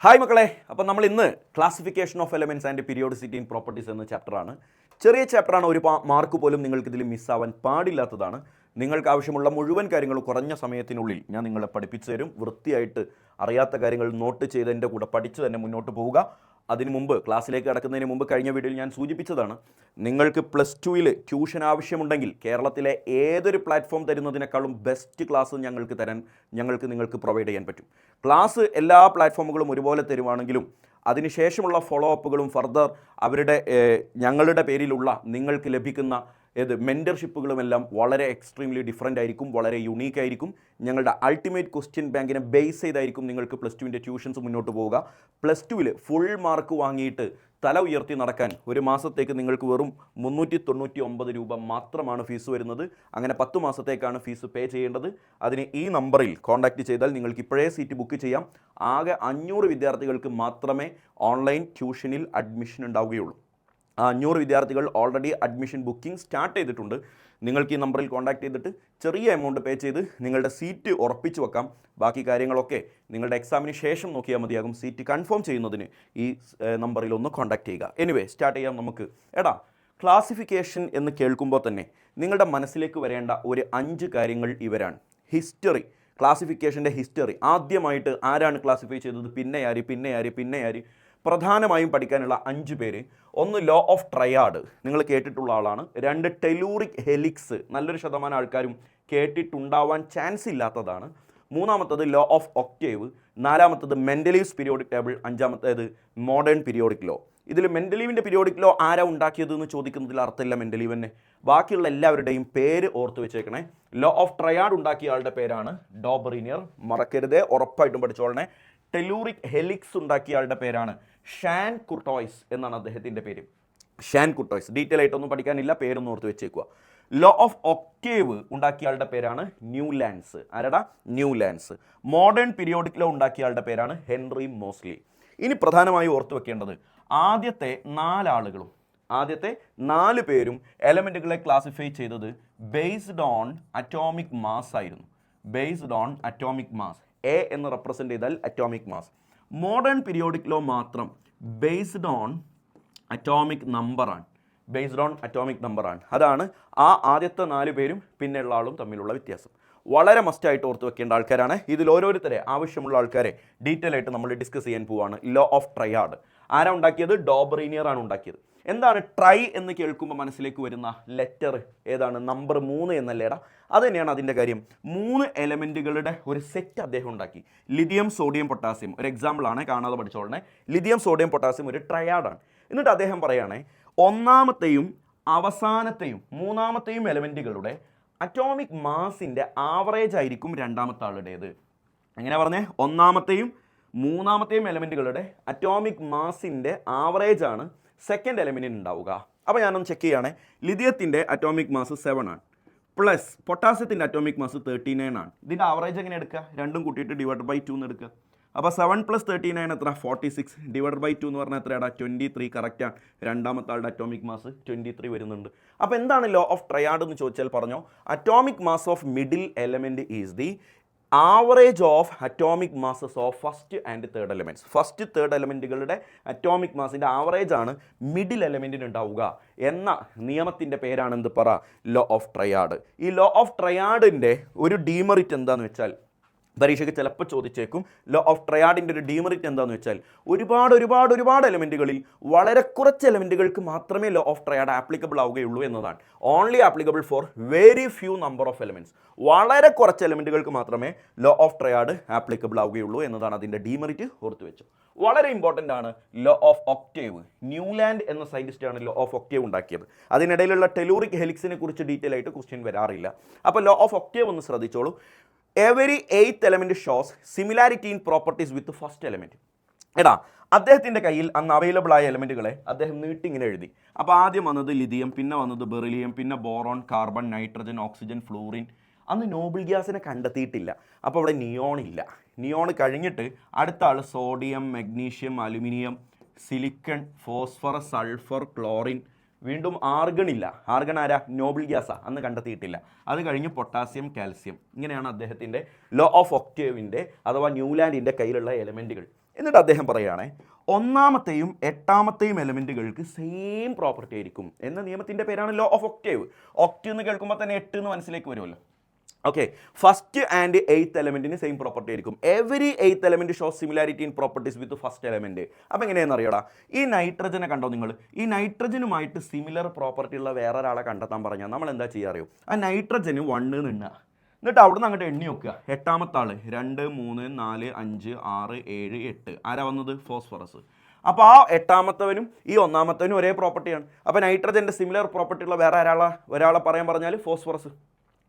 Hi മക്കളെ, അപ്പോൾ നമ്മൾ ഇന്ന് classification of elements and periodicity in properties എന്ന ചാപ്റ്ററാണ്. ചെറിയ ചാപ്റ്ററാണ്, ഒരു മാർക്ക് പോലും നിങ്ങൾക്കിതിൽ മിസ്സാവാൻ പാടില്ലാത്തതാണ്. നിങ്ങൾക്ക് ആവശ്യമുള്ള മുഴുവൻ കാര്യങ്ങളും കുറഞ്ഞ സമയത്തിനുള്ളിൽ ഞാൻ നിങ്ങളെ പഠിപ്പിച്ചു തരും. വൃത്തിയായിട്ട് അറിയാത്ത കാര്യങ്ങൾ നോട്ട് ചെയ്ത് എൻ്റെ കൂടെ പഠിച്ച് തന്നെ മുന്നോട്ട് പോവുക. അതിനു മുമ്പ് ക്ലാസ്സിലേക്ക് കടക്കുന്നതിന് മുമ്പ് കഴിഞ്ഞ വീഡിയോയിൽ ഞാൻ സൂചിപ്പിച്ചതാണ്, നിങ്ങൾക്ക് പ്ലസ് ടുവിൽ ട്യൂഷൻ ആവശ്യമുണ്ടെങ്കിൽ കേരളത്തിലെ ഏതൊരു പ്ലാറ്റ്ഫോം തരുന്നതിനേക്കാളും ബെസ്റ്റ് ക്ലാസ് നിങ്ങൾക്ക് പ്രൊവൈഡ് ചെയ്യാൻ പറ്റും. ക്ലാസ് എല്ലാ പ്ലാറ്റ്ഫോമുകളും ഒരുപോലെ തരുവാണെങ്കിലും അതിനുശേഷമുള്ള ഫോളോ അപ്പുകളും ഫർദർ ഞങ്ങളുടെ പേരിലുള്ള നിങ്ങൾക്ക് ലഭിക്കുന്ന മെൻറ്റർഷിപ്പുകളുമെല്ലാം വളരെ എക്സ്ട്രീംലി ഡിഫറൻ്റ് ആയിരിക്കും, വളരെ യുണീക്ക് ആയിരിക്കും. ഞങ്ങളുടെ അൾട്ടിമേറ്റ് ക്വസ്റ്റ്യൻ ബാങ്കിനെ ബേസ് ചെയ്തായിരിക്കും നിങ്ങൾക്ക് പ്ലസ് ടുവിൻ്റെ ട്യൂഷൻസ് മുന്നോട്ട് പോവുക. പ്ലസ് ടുവിൽ ഫുൾ മാർക്ക് വാങ്ങിയിട്ട് തല ഉയർത്തി നടക്കാൻ ഒരു മാസത്തേക്ക് നിങ്ങൾക്ക് വെറും 399 രൂപ മാത്രമാണ് ഫീസ് വരുന്നത്. അങ്ങനെ 10 മാസത്തേക്കാണ് ഫീസ് പേ ചെയ്യേണ്ടത്. അതിന് ഈ നമ്പറിൽ കോൺടാക്റ്റ് ചെയ്താൽ നിങ്ങൾക്ക് ഇപ്പോഴേ സീറ്റ് ബുക്ക് ചെയ്യാം. ആകെ 500 വിദ്യാർത്ഥികൾക്ക് മാത്രമേ ഓൺലൈൻ ട്യൂഷനിൽ അഡ്മിഷൻ ഉണ്ടാവുകയുള്ളൂ. 500 വിദ്യാർത്ഥികൾ ഓൾറെഡി അഡ്മിഷൻ ബുക്കിംഗ് സ്റ്റാർട്ട് ചെയ്തിട്ടുണ്ട്. നിങ്ങൾക്ക് ഈ നമ്പറിൽ കോൺടാക്ട് ചെയ്തിട്ട് ചെറിയ എമൗണ്ട് പേ ചെയ്ത് നിങ്ങളുടെ സീറ്റ് ഉറപ്പിച്ചു വെക്കാം. ബാക്കി കാര്യങ്ങളൊക്കെ നിങ്ങളുടെ എക്സാമിന് ശേഷം നോക്കിയാൽ മതിയാകും. സീറ്റ് കൺഫേം ചെയ്യുന്നതിന് ഈ നമ്പറിൽ ഒന്ന് കോൺടാക്ട് ചെയ്യുക. എനിവേ സ്റ്റാർട്ട് ചെയ്യാം നമുക്ക്. ക്ലാസിഫിക്കേഷൻ എന്ന് കേൾക്കുമ്പോൾ തന്നെ നിങ്ങളുടെ മനസ്സിലേക്ക് വരേണ്ട ഒരു 5 കാര്യങ്ങൾ ഇവരാണ്. ഹിസ്റ്ററി, ക്ലാസിഫിക്കേഷൻ്റെ ഹിസ്റ്ററി. ആദ്യമായിട്ട് ആരാണ് ക്ലാസിഫൈ ചെയ്തത്, പിന്നെ ആര്. പ്രധാനമായും പഠിക്കാനുള്ള 5 പേര്. 1 ലോ ഓഫ് ട്രയാഡ്, നിങ്ങൾ കേട്ടിട്ടുള്ള ആളാണ്. 2 ടെലൂറിക് ഹെലിക്സ്, നല്ലൊരു ശതമാനം ആൾക്കാരും കേട്ടിട്ടുണ്ടാവാൻ ചാൻസ് ഇല്ലാത്തതാണ്. 3ാമത്തത് ലോ ഓഫ് ഒക്ടേവ്. 4ാമത്തത് മെൻഡലീവ്സ് പീരിയോഡിക് ടേബിൾ. 5ാമത്തേത് മോഡേൺ പീരിയോഡിക് ലോ. ഇതിൽ മെൻഡലീവിൻ്റെ പീരിയോഡിക് ലോ ആരാ ഉണ്ടാക്കിയത് എന്ന് ചോദിക്കുന്നതിൽ അർത്ഥമില്ല മെൻഡലീവ് തന്നെ. ബാക്കിയുള്ള എല്ലാവരുടെയും പേര് ഓർത്ത് വെച്ചേക്കണേ. ലോ ഓഫ് ട്രയാഡ് ഉണ്ടാക്കിയ ആളുടെ പേരാണ് ഡോബറിനിയർ, മറക്കരുതേ, ഉറപ്പായിട്ടും പഠിച്ചോളണേ. ടെലൂറിക് ഹെലിക്സ് ഉണ്ടാക്കിയ ആളുടെ പേരാണ് ഷാൻ കുർട്ടോയ്സ് എന്നാണ് അദ്ദേഹത്തിൻ്റെ പേര്. ഷാൻ കുർട്ടോയ്സ്. ഡീറ്റെയിൽ ആയിട്ടൊന്നും പഠിക്കാനില്ല, പേരൊന്നും ഓർത്ത് വെച്ചേക്കുക. ലോ ഓഫ് ഒക്ടേവ് ഉണ്ടാക്കിയ ആളുടെ പേരാണ് Newlands. Newlands. Modern periodic law ഉണ്ടാക്കിയ ആളുടെ പേരാണ് ഹെൻറി മോസ്ലി. ഇനി പ്രധാനമായും ഓർത്ത് വെക്കേണ്ടത്, ആദ്യത്തെ 4 പേരും എലമെൻറ്റുകളെ ക്ലാസിഫൈ ചെയ്തത് ബേസ്ഡ് ഓൺ അറ്റോമിക് മാസ് ആയിരുന്നു. Based on atomic mass. A എന്ന് റെപ്രസെൻ്റ് ചെയ്താൽ atomic mass. Modern periodic law മാത്രം ബേസ്ഡ് ഓൺ അറ്റോമിക് നമ്പറാണ്. അതാണ് ആദ്യത്തെ 4 പേരും പിന്നെയുള്ള ആളും തമ്മിലുള്ള വ്യത്യാസം. വളരെ മസ്റ്റായിട്ട് ഓർത്ത് വെക്കേണ്ട ആൾക്കാരാണ്. ഇതിൽ ഓരോരുത്തരെ ആവശ്യമുള്ള ആൾക്കാരെ ഡീറ്റെയിൽ ആയിട്ട് നമ്മൾ ഡിസ്കസ് ചെയ്യാൻ പോവുകയാണ്. ലോ ഓഫ് ട്രയാഡ് ആരാ ഉണ്ടാക്കിയത്? ഡോബറിനിയർ ആണ് ഉണ്ടാക്കിയത്. എന്താണ് ട്രൈ എന്ന് കേൾക്കുമ്പോൾ മനസ്സിലേക്ക് വരുന്ന ലെറ്റർ ഏതാണ്? നമ്പർ 3 എന്നല്ലേടാ? അത് തന്നെയാണ് അതിൻ്റെ കാര്യം. 3 എലമെൻറ്റുകളുടെ ഒരു സെറ്റ് അദ്ദേഹം ഉണ്ടാക്കി. Lithium, sodium, potassium. ഒരു എക്സാമ്പിളാണ്, കാണാതെ പഠിച്ചോളണേ. ലിഥിയം, സോഡിയം, പൊട്ടാസ്യം ഒരു ട്രയാഡാണ്. എന്നിട്ട് അദ്ദേഹം പറയുകയാണേ, 1ാമത്തെയും അവസാനത്തെയും 3ാമത്തെയും എലമെൻറ്റുകളുടെ അറ്റോമിക് മാസിൻ്റെ ആവറേജ് ആയിരിക്കും 2ാമത്തെ ആളുടേത്. എങ്ങനെ പറഞ്ഞേ? 1ാമത്തെയും 3ാമത്തെയും എലമെൻറ്റുകളുടെ അറ്റോമിക് മാസിൻ്റെ ആവറേജ് ആണ് സെക്കൻഡ് എലമെൻറ്റിന് ഉണ്ടാവുക. അപ്പോൾ ഞാനൊന്ന് ചെക്ക് ചെയ്യുകയാണെ. ലിഥിയത്തിൻ്റെ അറ്റോമിക് മാസ് 7 ആണ്, പ്ലസ് പൊട്ടാസ്യത്തിൻ്റെ അറ്റോമിക് മാസ് 39 ആണ്. ഇതിൻ്റെ ആവറേജ് എങ്ങനെ എടുക്കുക? രണ്ടും കൂട്ടിയിട്ട് /2 എന്ന് എടുക്കുക. അപ്പോൾ 7 + 39 എത്ര? 46. /2 എന്ന് പറഞ്ഞാൽ എത്രയാണ്? 23. കറക്റ്റാണ്. 2ാമത്തെ ആളുടെ അറ്റോമിക് മാസ് 23 വരുന്നുണ്ട്. അപ്പോൾ എന്താണ് ലോ ഓഫ് ട്രയാഡ് എന്ന് ചോദിച്ചാൽ പറഞ്ഞോ, atomic mass of middle element is the average of atomic masses of first and third elements. First third എലമെൻറ്റുകളുടെ അറ്റോമിക് മാസിൻ്റെ ആവറേജ് ആണ് മിഡിൽ എലമെൻറ്റിന് ഉണ്ടാവുക എന്ന നിയമത്തിൻ്റെ പേരാണ് എന്ത് പറ? Law of triad. ഈ ലോ ഓഫ് ട്രയാഡിൻ്റെ ഒരു ഡീമെറിറ്റ് എന്താണെന്ന് വെച്ചാൽ, പരീക്ഷയ്ക്ക് ചിലപ്പോൾ ചോദിച്ചേക്കും, ലോ ഓഫ് ട്രയാഡിൻ്റെ ഒരു ഡീമെറിറ്റ് എന്താണെന്ന് വെച്ചാൽ, ഒരുപാട് എലമെൻറ്റുകളിൽ വളരെ കുറച്ച് എലമെൻറ്റുകൾക്ക് മാത്രമേ ലോ ഓഫ് ട്രയാഡ് ആപ്ലിക്കബിൾ ആവുകയുള്ളൂ എന്നതാണ്. Only applicable four very few number of elements. വളരെ കുറച്ച് എലമെൻറ്റുകൾക്ക് മാത്രമേ ലോ ഓഫ് ട്രയാഡ് ആപ്ലിക്കബിൾ ആവുകയുള്ളൂ എന്നതാണ് അതിൻ്റെ ഡീമെറിറ്റ്. ഓർത്ത് വെച്ചു. വളരെ ഇമ്പോർട്ടൻ്റ് ആണ് ലോ ഓഫ് ഒക്ടേവ്. ന്യൂലാൻഡ് എന്ന സയൻറ്റിസ്റ്റാണ് ലോ ഓഫ് ഒക്ടേവ് ഉണ്ടാക്കിയത്. അതിനിടയിലുള്ള ടെലൂറിക് ഹെലിക്സിനെ കുറിച്ച് ഡീറ്റെയിൽ ആയിട്ട് ക്വസ്റ്റ്യൻ വരാറില്ല. അപ്പോൾ ലോ ഓഫ് ഒക്ടേവ് ഒന്ന് ശ്രദ്ധിച്ചോളൂ. Every 8th element shows similarity in properties with the first element. അദ്ദേഹത്തിൻ്റെ കയ്യിൽ അന്ന് അവൈലബിൾ ആയ എലമെൻറ്റുകളെ അദ്ദേഹം നീട്ടിങ്ങനെ എഴുതി. അപ്പോൾ ആദ്യം വന്നത് ലിഥിയം, പിന്നെ വന്നത് ബെറിലിയം, പിന്നെ boron, carbon, nitrogen, oxygen, fluorine. അന്ന് നോബിൾ ഗ്യാസിനെ കണ്ടെത്തിയിട്ടില്ല. അപ്പോൾ അവിടെ നിയോൺ ഇല്ല. നിയോൺ കഴിഞ്ഞിട്ട് അടുത്ത ആൾ sodium, magnesium, aluminium, silicon, phosphorus, sulphur, chlorine. വീണ്ടും ആർഗൺ ഇല്ല. ആർഗൺ ആരാ? നോബിൾ ഗ്യാസാ, അന്ന് കണ്ടെത്തിയിട്ടില്ല. അത് കഴിഞ്ഞ് പൊട്ടാസ്യം, കാൽസ്യം. ഇങ്ങനെയാണ് അദ്ദേഹത്തിൻ്റെ ലോ ഓഫ് ഒക്ടേവിൻ്റെ അഥവാ ന്യൂലാൻഡിൻ്റെ കയ്യിലുള്ള എലമെൻറ്റുകൾ. എന്നിട്ട് അദ്ദേഹം പറയുകയാണെ ഒന്നാമത്തെയും എട്ടാമത്തെയും എലമെൻറ്റുകൾക്ക് സെയിം പ്രോപ്പർട്ടി ആയിരിക്കും എന്ന നിയമത്തിൻ്റെ പേരാണ് ലോ ഓഫ് ഒക്ടേവ്. ഒക്ടേവ് എന്ന് കേൾക്കുമ്പോൾ തന്നെ 8 എന്ന് മനസ്സിലേക്ക് വരുമല്ലോ. ഓക്കെ, ഫസ്റ്റ് ആൻഡ് എയ്ത്ത് എലമെൻറ്റിന് സെയിം പ്രോപ്പർട്ടി ആയിരിക്കും. Every eighth element show similarity in properties with first element. അപ്പോൾ എങ്ങനെയാണെന്ന് അറിയടാ, ഈ നൈട്രജനെ കണ്ടോ നിങ്ങൾ? ഈ നൈട്രജനുമായിട്ട് സിമിലർ പ്രോപ്പർട്ടി ഉള്ള വേറെ ഒരാളെ കണ്ടെത്താൻ പറഞ്ഞാൽ നമ്മൾ എന്താ ചെയ്യുക അറിയോ? ആ നൈട്രജന് 1 നിന്നുക, എന്നിട്ട് അവിടെ നിന്ന് അങ്ങോട്ട് എണ്ണി വെക്കുക. എട്ടാമത്തെ ആൾ 2 3 4 5 6 7 8. ആരാ വന്നത്? ഫോസ്ഫറസ്. അപ്പോൾ ആ എട്ടാമത്തവനും ഈ ഒന്നാമത്തവനും ഒരേ പ്രോപ്പർട്ടിയാണ്. അപ്പോൾ നൈട്രജൻ്റെ സിമിലർ പ്രോപ്പർട്ടി ഉള്ള വേറെ ഒരാളെ പറയാൻ പറഞ്ഞാൽ ഫോസ്ഫറസ്.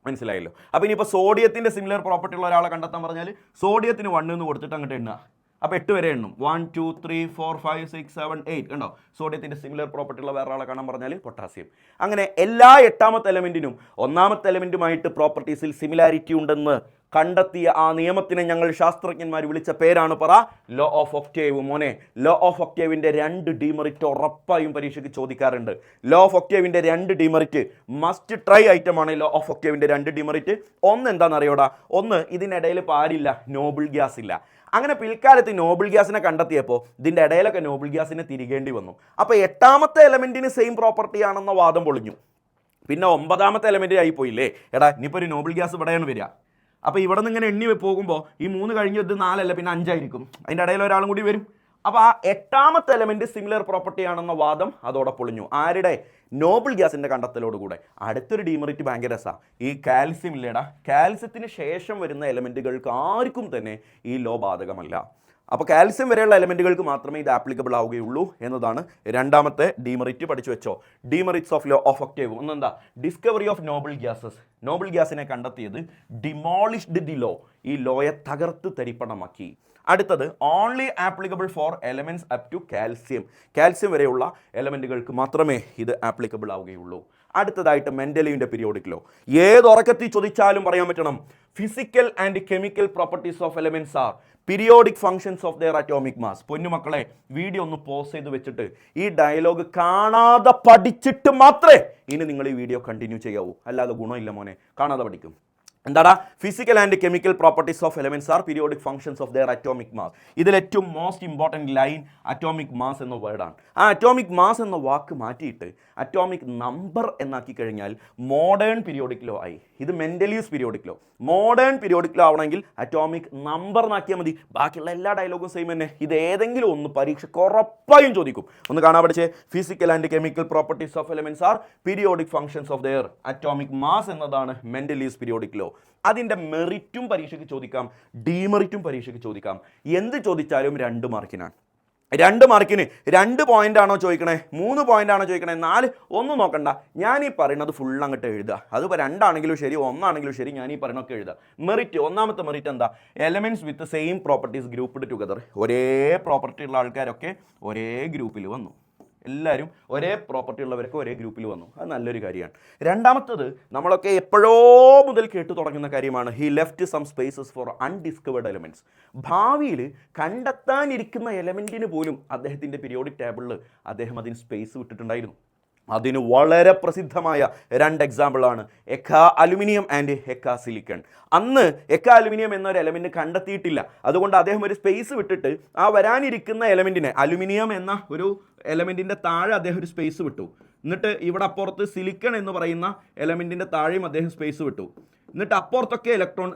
മനസ്സിലായല്ലോ. അപ്പോൾ ഇനിയിപ്പോൾ സോഡിയത്തിൻ്റെ സിമിലർ പ്രോപ്പർട്ടി ഉള്ള ഒരാളെ കണ്ടെത്താൻ പറഞ്ഞാൽ സോഡിയത്തിന് 1 എന്ന് കൊടുത്തിട്ട് അങ്ങോട്ട് എണ്ണുക. അപ്പോൾ 8 വരെ എണ്ണും. 1 2 3 4 5 6 7 8 കണ്ടോ? സോഡിയത്തിൻ്റെ സിമിലർ പ്രോപ്പർട്ടി ഉള്ള വേറെ ആളെ കാണാൻ പറഞ്ഞാൽ പൊട്ടാസ്യം. അങ്ങനെ എല്ലാ എട്ടാമത്തെ എലമെൻറ്റിനും ഒന്നാമത്തെ എലമെൻറ്റുമായിട്ട് പ്രോപ്പർട്ടീസിൽ സിമിലാരിറ്റി ഉണ്ടെന്ന് കണ്ടെത്തിയ ആ നിയമത്തിനെ ഞങ്ങൾ ശാസ്ത്രജ്ഞന്മാർ വിളിച്ച പേരാണ് പറ ലോ ഓഫ് ഒക്ടേവ്. മോനെ, ലോ ഓഫ് ഒക്ടേവിൻ്റെ 2 ഡിമെറിറ്റ് ഉറപ്പായും പരീക്ഷയ്ക്ക് ചോദിക്കാറുണ്ട്. ലോ ഓഫ് ഒക്ടേവിൻ്റെ 2 ഡിമെറിറ്റ് മസ്റ്റ് ട്രൈ ഐറ്റമാണ് ലോ ഓഫ് ഒക്ടേവിൻ്റെ 2 ഡിമെറിറ്റ്. ഒന്ന് എന്താണെന്ന് അറിയോടാ? ഒന്ന്, ഇതിനിടയിൽ പാരില്ല, നോബിൾ ഗ്യാസ് ഇല്ല. അങ്ങനെ പിൽക്കാലത്ത് നോബിൾ ഗ്യാസിനെ കണ്ടെത്തിയപ്പോൾ ഇതിൻ്റെ ഇടയിലൊക്കെ നോബിൾ ഗ്യാസിനെ തിരികേണ്ടി വന്നു. അപ്പോൾ എട്ടാമത്തെ എലമെൻറ്റിന് സെയിം പ്രോപ്പർട്ടി ആണെന്ന വാദം പൊളിഞ്ഞു. പിന്നെ 9ാമത്തെ എലമെൻറ്റ് ആയിപ്പോയില്ലേ? എടാ, ഇനിയിപ്പോൾ ഒരു നോബിൾ ഗ്യാസ് ഇവിടെയാണ് വരിക. അപ്പോൾ ഇവിടെ നിന്ന് ഇങ്ങനെ എണ്ണി പോകുമ്പോൾ ഈ 3 കഴിഞ്ഞ് ഇത് 4 അല്ല, പിന്നെ 5 ആയിരിക്കും. അതിൻ്റെ ഇടയിൽ ഒരാളും കൂടി വരും. അപ്പോൾ ആ എട്ടാമത്തെ എലമെൻറ്റ് സിമിലർ പ്രോപ്പർട്ടി ആണെന്ന വാദം അതോടെ പൊളിഞ്ഞു. ആരുടെ? നോബിൾ ഗ്യാസിൻ്റെ കണ്ടെത്തലോടുകൂടെ. അടുത്തൊരു ഡീമെറിറ്റ് ഭയങ്കര രസമാണ്. ഈ കാൽസ്യം ഇല്ലേടാ, കാൽസ്യത്തിന് ശേഷം വരുന്ന എലമെൻറ്റുകൾക്ക് ആർക്കും തന്നെ ഈ ലോ ബാധകമല്ല. അപ്പോൾ കാൽസ്യം വരെയുള്ള എലമെൻറ്റുകൾക്ക് മാത്രമേ ഇത് ആപ്ലിക്കബിൾ ആവുകയുള്ളൂ എന്നതാണ് രണ്ടാമത്തെ ഡീമെറിറ്റ്. പഠിച്ചു വെച്ചോ. Demerits of law of octave. ഒന്നെന്താ? Discovery of noble gases. Noble ഗ്യാസിനെ കണ്ടെത്തിയത് ഡിമോളിഷ്ഡ് ദി ലോ. ഈ ലോയെ തകർത്ത് തരിപ്പണമാക്കി. അടുത്തത് only applicable for elements up to calcium. Calcium വരെയുള്ള എലമെൻറ്റുകൾക്ക് മാത്രമേ ഇത് ആപ്ലിക്കബിൾ ആവുകയുള്ളൂ. അടുത്തതായിട്ട് മെൻഡലീവിൻ്റെ പീരിയോഡിക് ലോ. ഏതുറക്കത്തിൽ ചോദിച്ചാലും പറയാൻ പറ്റണം. Physical and chemical properties of elements are periodic functions of their atomic mass. പൊന്നുമക്കളെ, വീഡിയോ ഒന്ന് പോസ് ചെയ്ത് വെച്ചിട്ട് ഈ ഡയലോഗ് കാണാതെ പഠിച്ചിട്ട് മാത്രമേ ഇനി നിങ്ങൾ ഈ വീഡിയോ കണ്ടിന്യൂ ചെയ്യാവൂ. അല്ലാതെ ഗുണമില്ല മോനെ, കാണാതെ പഠിക്കും. എന്താടാ? Physical and chemical properties of elements are periodic functions of their atomic mass. ഇതിലേറ്റവും most important line atomic mass എന്ന വേർഡാണ്. ആ അറ്റോമിക് മാസ് എന്ന വാക്ക് മാറ്റിയിട്ട് അറ്റോമിക് നമ്പർ എന്നാക്കി കഴിഞ്ഞാൽ മോഡേൺ പീരിയോഡിക് ലോ ആയി. ഇത് Mendeleev's periodic law. Modern periodic law ആവണമെങ്കിൽ അറ്റോമിക് നമ്പർ എന്നാക്കിയാൽ മതി. ബാക്കിയുള്ള എല്ലാ ഡയലോഗും സെയിം തന്നെ. ഇത് ഏതെങ്കിലും ഒന്ന് പരീക്ഷയ്ക്ക് ഉറപ്പായും ചോദിക്കും. ഒന്ന് കാണാൻ പഠിച്ചേ. Physical and chemical properties of elements are periodic functions of their atomic mass എന്നതാണ് മെൻഡലീവ്സ് പീരിയോഡിക് ലോ. അതിൻ്റെ മെറിറ്റും പരീക്ഷയ്ക്ക് ചോദിക്കാം, ഡീമെറിറ്റും പരീക്ഷയ്ക്ക് ചോദിക്കാം. എന്ത് ചോദിച്ചാലും 2 മാർക്കിനാണ്. 2 മാർക്കിന് 2 പോയിന്റ് ആണോ ചോദിക്കണേ, 3 പോയിന്റ് ആണോ ചോദിക്കണേ, 4 ഒന്നും നോക്കണ്ട. ഞാൻ ഈ പറയുന്നത് ഫുൾ അങ്ങോട്ട് എഴുതുക. അതിപ്പോൾ 2 ആണെങ്കിലും ശരി, 1 ആണെങ്കിലും ശരി, ഞാൻ ഈ പറയുന്നതൊക്കെ എഴുതുക. മെറിറ്റ്, ഒന്നാമത്തെ മെറിറ്റ് എന്താ? Elements with same properties grouped together. ഒരേ പ്രോപ്പർട്ടി ഉള്ള ആൾക്കാരൊക്കെ ഒരേ ഗ്രൂപ്പിൽ വന്നു. എല്ലാവരും ഒരേ പ്രോപ്പർട്ടി ഉള്ളവരൊക്കെ ഒരേ ഗ്രൂപ്പിൽ വന്നു. അത് നല്ലൊരു കാര്യമാണ്. രണ്ടാമത്തത് നമ്മളൊക്കെ എപ്പോഴോ മുതൽ കേട്ടു തുടങ്ങുന്ന കാര്യമാണ്. He left some spaces for undiscovered elements. ഭാവിയിൽ കണ്ടെത്താനിരിക്കുന്ന എലമെൻറ്റിന് പോലും അദ്ദേഹത്തിൻ്റെ പീരിയോഡിക് ടേബിളിൽ അദ്ദേഹം അതിന് സ്പേസ് വിട്ടിട്ടുണ്ടായിരുന്നു. അതിന് വളരെ പ്രസിദ്ധമായ 2 എക്സാമ്പിളാണ് എക്ക അലുമിനിയം ആൻഡ് എക്ക സിലിക്കൺ. അന്ന് എക്ക അലുമിനിയം എന്നൊരു എലമെൻറ്റ് കണ്ടെത്തിയിട്ടില്ല. അതുകൊണ്ട് അദ്ദേഹം ഒരു സ്പേസ് വിട്ടിട്ട് ആ വരാനിരിക്കുന്ന എലമെൻറ്റിനെ, അലുമിനിയം എന്ന ഒരു എലമെൻറ്റിൻ്റെ താഴെ അദ്ദേഹം ഒരു സ്പേസ് വിട്ടു. എന്നിട്ട് ഇവിടെ അപ്പുറത്ത് സിലിക്കൺ എന്ന് പറയുന്ന എലമെൻറ്റിൻ്റെ താഴെയും അദ്ദേഹം സ്പേസ് വിട്ടു. എന്നിട്ട് അപ്പുറത്തൊക്കെ ഇലക്ട്രോൺ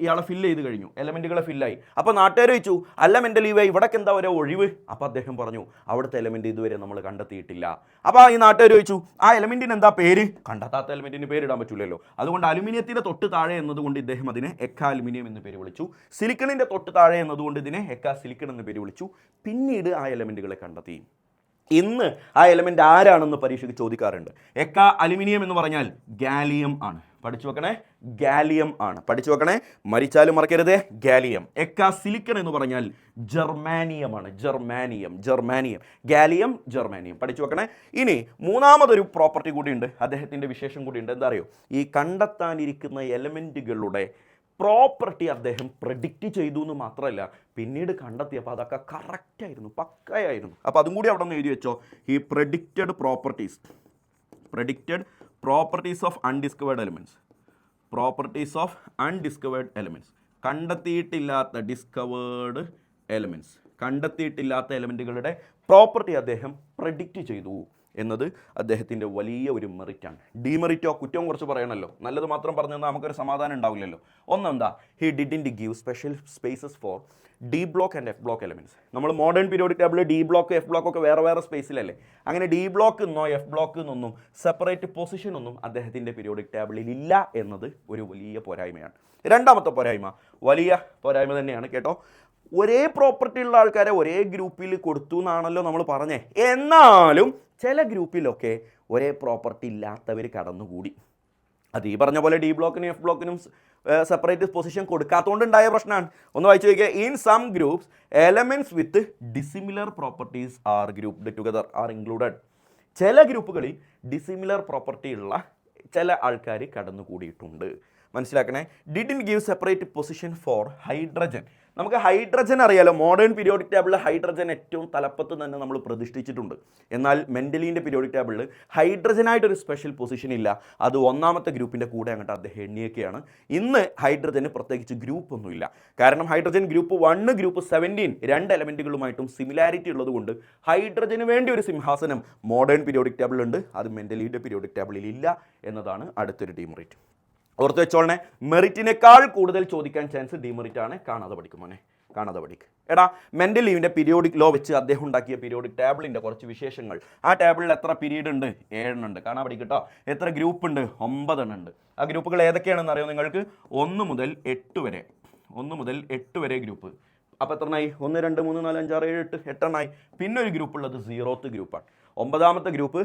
ഇയാളെ ഫില്ല് ചെയ്ത് കഴിഞ്ഞു, എലമെൻറ്റുകളെ ഫില്ലായി. അപ്പോൾ നാട്ടുകാർ ചോദിച്ചു, അല്ല മെൻ്റലീവേ ഇവിടേക്ക് എന്താ ഒരു ഒഴിവ്? അപ്പോൾ അദ്ദേഹം പറഞ്ഞു, അവിടുത്തെ എലമെൻറ്റ് ഇതുവരെ നമ്മൾ കണ്ടെത്തിയിട്ടില്ല. അപ്പോൾ ഈ നാട്ടുകാർ ചോദിച്ചു, ആ എലമെൻറ്റിന് എന്താ പേര്? കണ്ടെത്താത്ത എലമെൻറ്റിന് പേരിടാൻ പറ്റില്ലല്ലോ. അതുകൊണ്ട് അലുമിനിയത്തിൻ്റെ തൊട്ട് താഴെ എന്നതുകൊണ്ട് ഇദ്ദേഹം അതിനെ എക്ക അലുമിനിയം എന്ന് പേര് വിളിച്ചു. സിലിക്കണിൻ്റെ തൊട്ട് താഴെ എന്നതുകൊണ്ട് ഇതിനെ എക്ക സിലിക്കൺ എന്ന് പേര് വിളിച്ചു. പിന്നീട് ആ എലമെൻറ്റുകളെ കണ്ടെത്തി. ഇന്ന് ആ എലമെൻറ്റ് ആരാണെന്ന് പരീക്ഷയ്ക്ക് ചോദിക്കാറുണ്ട്. എക്ക അലുമിനിയം എന്ന് പറഞ്ഞാൽ ഗാലിയം ആണ്. പഠിച്ചു വെക്കണേ, ഗാലിയം ആണ്. പഠിച്ചു വെക്കണേ, മരിച്ചാലും മറക്കരുത്, ഗാലിയം. എക്ക സിലിക്കൺ എന്ന് പറഞ്ഞാൽ ജർമാനിയമാണ്. ജർമാനിയം. ഗാലിയം, ജർമാനിയം. പഠിച്ചു വെക്കണേ. ഇനി മൂന്നാമതൊരു പ്രോപ്പർട്ടി കൂടിയുണ്ട്, അദ്ദേഹത്തിൻ്റെ വിശേഷം കൂടിയുണ്ട്. എന്താ അറിയോ? ഈ കണ്ടെത്താനിരിക്കുന്ന എലമെൻറ്റുകളുടെ പ്രോപ്പർട്ടി അദ്ദേഹം പ്രഡിക്റ്റ് ചെയ്തു എന്ന് മാത്രമല്ല, പിന്നീട് കണ്ടെത്തിയപ്പോൾ അതൊക്കെ കറക്റ്റായിരുന്നു, പക്കയായിരുന്നു. അപ്പോൾ അതും കൂടി അവിടെ നിന്ന് എഴുതി വെച്ചോ. ഈ predicted properties of undiscovered elements. കണ്ടെത്തിയിട്ടില്ലാത്ത ഡിസ്കവേർഡ് എലമെൻറ്റ്സ്. കണ്ടെത്തിയിട്ടില്ലാത്ത എലമെൻറ്റുകളുടെ പ്രോപ്പർട്ടി അദ്ദേഹം പ്രെഡിക്റ്റ് ചെയ്തു എന്നത് അദ്ദേഹത്തിൻ്റെ വലിയ ഒരു മെറിറ്റാണ്. ഡിമെറിറ്റോ കുറ്റവും കുറച്ച് പറയണമല്ലോ, നല്ലത് മാത്രം പറഞ്ഞു തന്നാൽ നമുക്കൊരു സമാധാനം ഉണ്ടാവില്ലല്ലോ. ഒന്നെന്താ, he didn't give special spaces for D block and F block elements. നമ്മൾ modern periodic table D block F block ഒക്കെ വേറെ വേറെ സ്പേസിലല്ലേ. അങ്ങനെ ഡി ബ്ലോക്ക് എന്നോ എഫ് ബ്ലോക്ക് എന്നൊന്നും സെപ്പറേറ്റ് പൊസിഷൻ ഒന്നും അദ്ദേഹത്തിൻ്റെ പീരിയോഡിക് ടേബിളിൽ ഇല്ല എന്നത് ഒരു വലിയ പോരായ്മയാണ്. രണ്ടാമത്തെ പോരായ്മ വലിയ പോരായ്മ തന്നെയാണ് കേട്ടോ. ഒരേ പ്രോപ്പർട്ടി ഉള്ള ആൾക്കാരെ ഒരേ ഗ്രൂപ്പിൽ കൊടുത്തു എന്നാണല്ലോ നമ്മൾ പറഞ്ഞേ. എന്നാലും ചില ഗ്രൂപ്പിലൊക്കെ ഒരേ പ്രോപ്പർട്ടി ഇല്ലാത്തവർ കടന്നുകൂടി. അത് ഈ പറഞ്ഞ പോലെ ഡി ബ്ലോക്കിനും എഫ് ബ്ലോക്കിനും സെപ്പറേറ്റ് പൊസിഷൻ കൊടുക്കാത്തതുകൊണ്ടുണ്ടായ പ്രശ്നമാണ്. ഒന്ന് വായിച്ചു നോക്കിയാൽ, in some groups elements with dissimilar properties are grouped together are included. ചില ഗ്രൂപ്പുകളിൽ ഡിസിമിലർ പ്രോപ്പർട്ടി ഉള്ള ചില ആൾക്കാർ കടന്നുകൂടിയിട്ടുണ്ട്. മനസ്സിലാക്കണേ. Didn't give separate position for hydrogen. നമുക്ക് ഹൈഡ്രജൻ അറിയാലോ, മോഡേൺ പീരിയോഡിക് ടേബിളിൽ ഹൈഡ്രജൻ ഏറ്റവും തലപ്പത്ത് തന്നെ നമ്മൾ പ്രതിഷ്ഠിച്ചിട്ടുണ്ട്. എന്നാൽ മെൻഡലീൻ്റെ പീരിയോഡിക് ടേബിളിൽ ഹൈഡ്രജനായിട്ടൊരു സ്പെഷ്യൽ പൊസിഷൻ ഇല്ല. അത് ഒന്നാമത്തെ ഗ്രൂപ്പിൻ്റെ കൂടെ അങ്ങോട്ട് അദ്ദേഹം എണ്ണിയൊക്കെയാണ്. ഇന്ന് ഹൈഡ്രജന് പ്രത്യേകിച്ച് ഗ്രൂപ്പ് ഒന്നുമില്ല. കാരണം ഹൈഡ്രജൻ ഗ്രൂപ്പ് 1 ഗ്രൂപ്പ് 17 രണ്ട് എലമെൻറ്റുകളുമായിട്ടും സിമിലാരിറ്റി ഉള്ളതുകൊണ്ട് ഹൈഡ്രജന് വേണ്ടി ഒരു സിംഹാസനം മോഡേൺ പീരിയോഡിക് ടേബിളുണ്ട്. അത് മെൻഡലീൻ്റെ പീരിയോഡിക് ടേബിളിൽ ഇല്ല എന്നതാണ് അടുത്തൊരു ഡിമെറിറ്റ്. ഓർത്ത് വെച്ചോളണേ, മെറിറ്റിനേക്കാൾ കൂടുതൽ ചോദിക്കാൻ ചാൻസ് ഡിമെറിറ്റ് ആണ്. കാണാതെ പഠിക്കും മോനെ, കാണാതെ പഠിക്കും. എടാ, മെൻഡലീവിൻ്റെ പീരിയോഡിക് ലോ വെച്ച് അദ്ദേഹം ഉണ്ടാക്കിയ പീരിയോഡിക് ടേബിളിൻ്റെ കുറച്ച് വിശേഷങ്ങൾ. ആ ടേബിളിൽ എത്ര പീരീഡ് ഉണ്ട്? 7 ഉണ്ട്. കാണാൻ പഠിക്കട്ടോ. എത്ര ഗ്രൂപ്പ് ഉണ്ട്? 9 ഉണ്ട്. ആ ഗ്രൂപ്പുകൾ ഏതൊക്കെയാണെന്ന് അറിയോ നിങ്ങൾക്ക്? 1 മുതൽ 8 വരെ ഗ്രൂപ്പ്. അപ്പോൾ എത്രണ്ണായി? 1 2 3 4 5 6 7 8 എണ്ണായി. പിന്നെ ഒരു ഗ്രൂപ്പ് ഉള്ളത് 0th ഗ്രൂപ്പാണ്. 9ാമത്തെ ഗ്രൂപ്പ്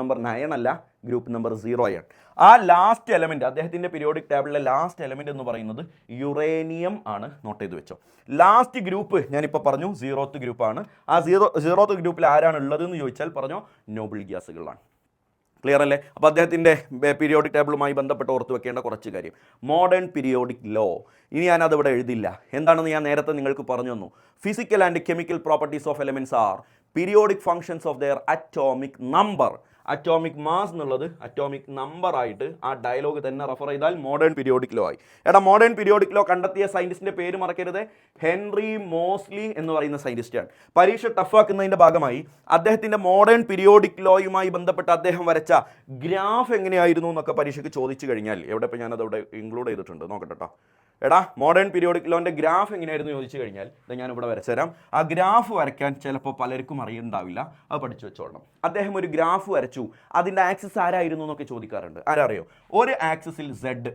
നമ്പർ 9 അല്ല, ഗ്രൂപ്പ് നമ്പർ 0 ആണ്. ആ ലാസ്റ്റ് എലമെൻറ്റ്, അദ്ദേഹത്തിൻ്റെ പീരിയോഡിക് ടേബിളിലെ ലാസ്റ്റ് എലമെൻറ്റ് എന്ന് പറയുന്നത് യുറേനിയം ആണ്. നോട്ട് ചെയ്ത് വെച്ചോ. ലാസ്റ്റ് ഗ്രൂപ്പ് ഞാനിപ്പോൾ പറഞ്ഞു 0th ഗ്രൂപ്പാണ്. ആ 0th ഗ്രൂപ്പിൽ ആരാണ് ഉള്ളതെന്ന് ചോദിച്ചാൽ പറഞ്ഞോ, നോബിൾ ഗ്യാസുകളാണ്. ക്ലിയർ അല്ലേ? അപ്പോൾ അദ്ദേഹത്തിൻ്റെ പീരിയോഡിക് ടേബിളുമായി ബന്ധപ്പെട്ട് ഓർത്ത് വെക്കേണ്ട കുറച്ച് കാര്യം. മോഡേൺ പീരിയോഡിക് ലോ, ഇനി ഞാനതിവിടെ എഴുതില്ല. എന്താണെന്ന് ഞാൻ നേരത്തെ നിങ്ങൾക്ക് പറഞ്ഞു തന്നു. Physical and chemical properties of elements are periodic functions of their atomic number. Atomic mass എന്നുള്ളത് അറ്റോമിക് നമ്പർ ആയിട്ട് ആ ഡയലോഗ് തന്നെ റെഫർ ചെയ്താൽ മോഡേൺ പീരിയോഡിക് ലോ ആയി. എടാ, മോഡേൺ പീരിയോഡിക് ലോ കണ്ടെത്തിയ സയൻറ്റിസ്റ്റിൻ്റെ പേര് മറക്കരുത്. ഹെൻറി മോസ്ലി എന്ന് പറയുന്ന സയൻറ്റിസ്റ്റാണ്. പരീക്ഷ ടഫാക്കുന്നതിൻ്റെ ഭാഗമായി അദ്ദേഹത്തിൻ്റെ മോഡേൺ പീരിയോഡിക് ലോയുമായി ബന്ധപ്പെട്ട് അദ്ദേഹം വരച്ച ഗ്രാഫ് എങ്ങനെയായിരുന്നു എന്നൊക്കെ പരീക്ഷയ്ക്ക് ചോദിച്ചു കഴിഞ്ഞാൽ, എവിടെ ഇപ്പോൾ ഞാനതവിടെ ഇൻക്ലൂഡ് ചെയ്തിട്ടുണ്ട്, നോക്കട്ടെ കേട്ടോ. എടാ, മോഡേൺ പീരിയോഡിക് ലോൻ്റെ ഗ്രാഫ് എങ്ങനെയായിരുന്നു ചോദിച്ചു കഴിഞ്ഞാൽ ഞാനിവിടെ വരച്ചു തരാം. ആ ഗ്രാഫ് വരയ്ക്കാൻ ചിലപ്പോൾ പലർക്കും അറിയുന്നുണ്ടാവില്ല, അത് പഠിച്ചു വെച്ചോളണം. അദ്ദേഹം ഒരു ഗ്രാഫ് വരച്ചു. അതിൻ്റെ ആക്സിസ് ആരായിരുന്നു എന്നൊക്കെ ചോദിക്കാറുണ്ട്. ആരറിയോ? ഒരു ആക്സിസിൽ സെഡ്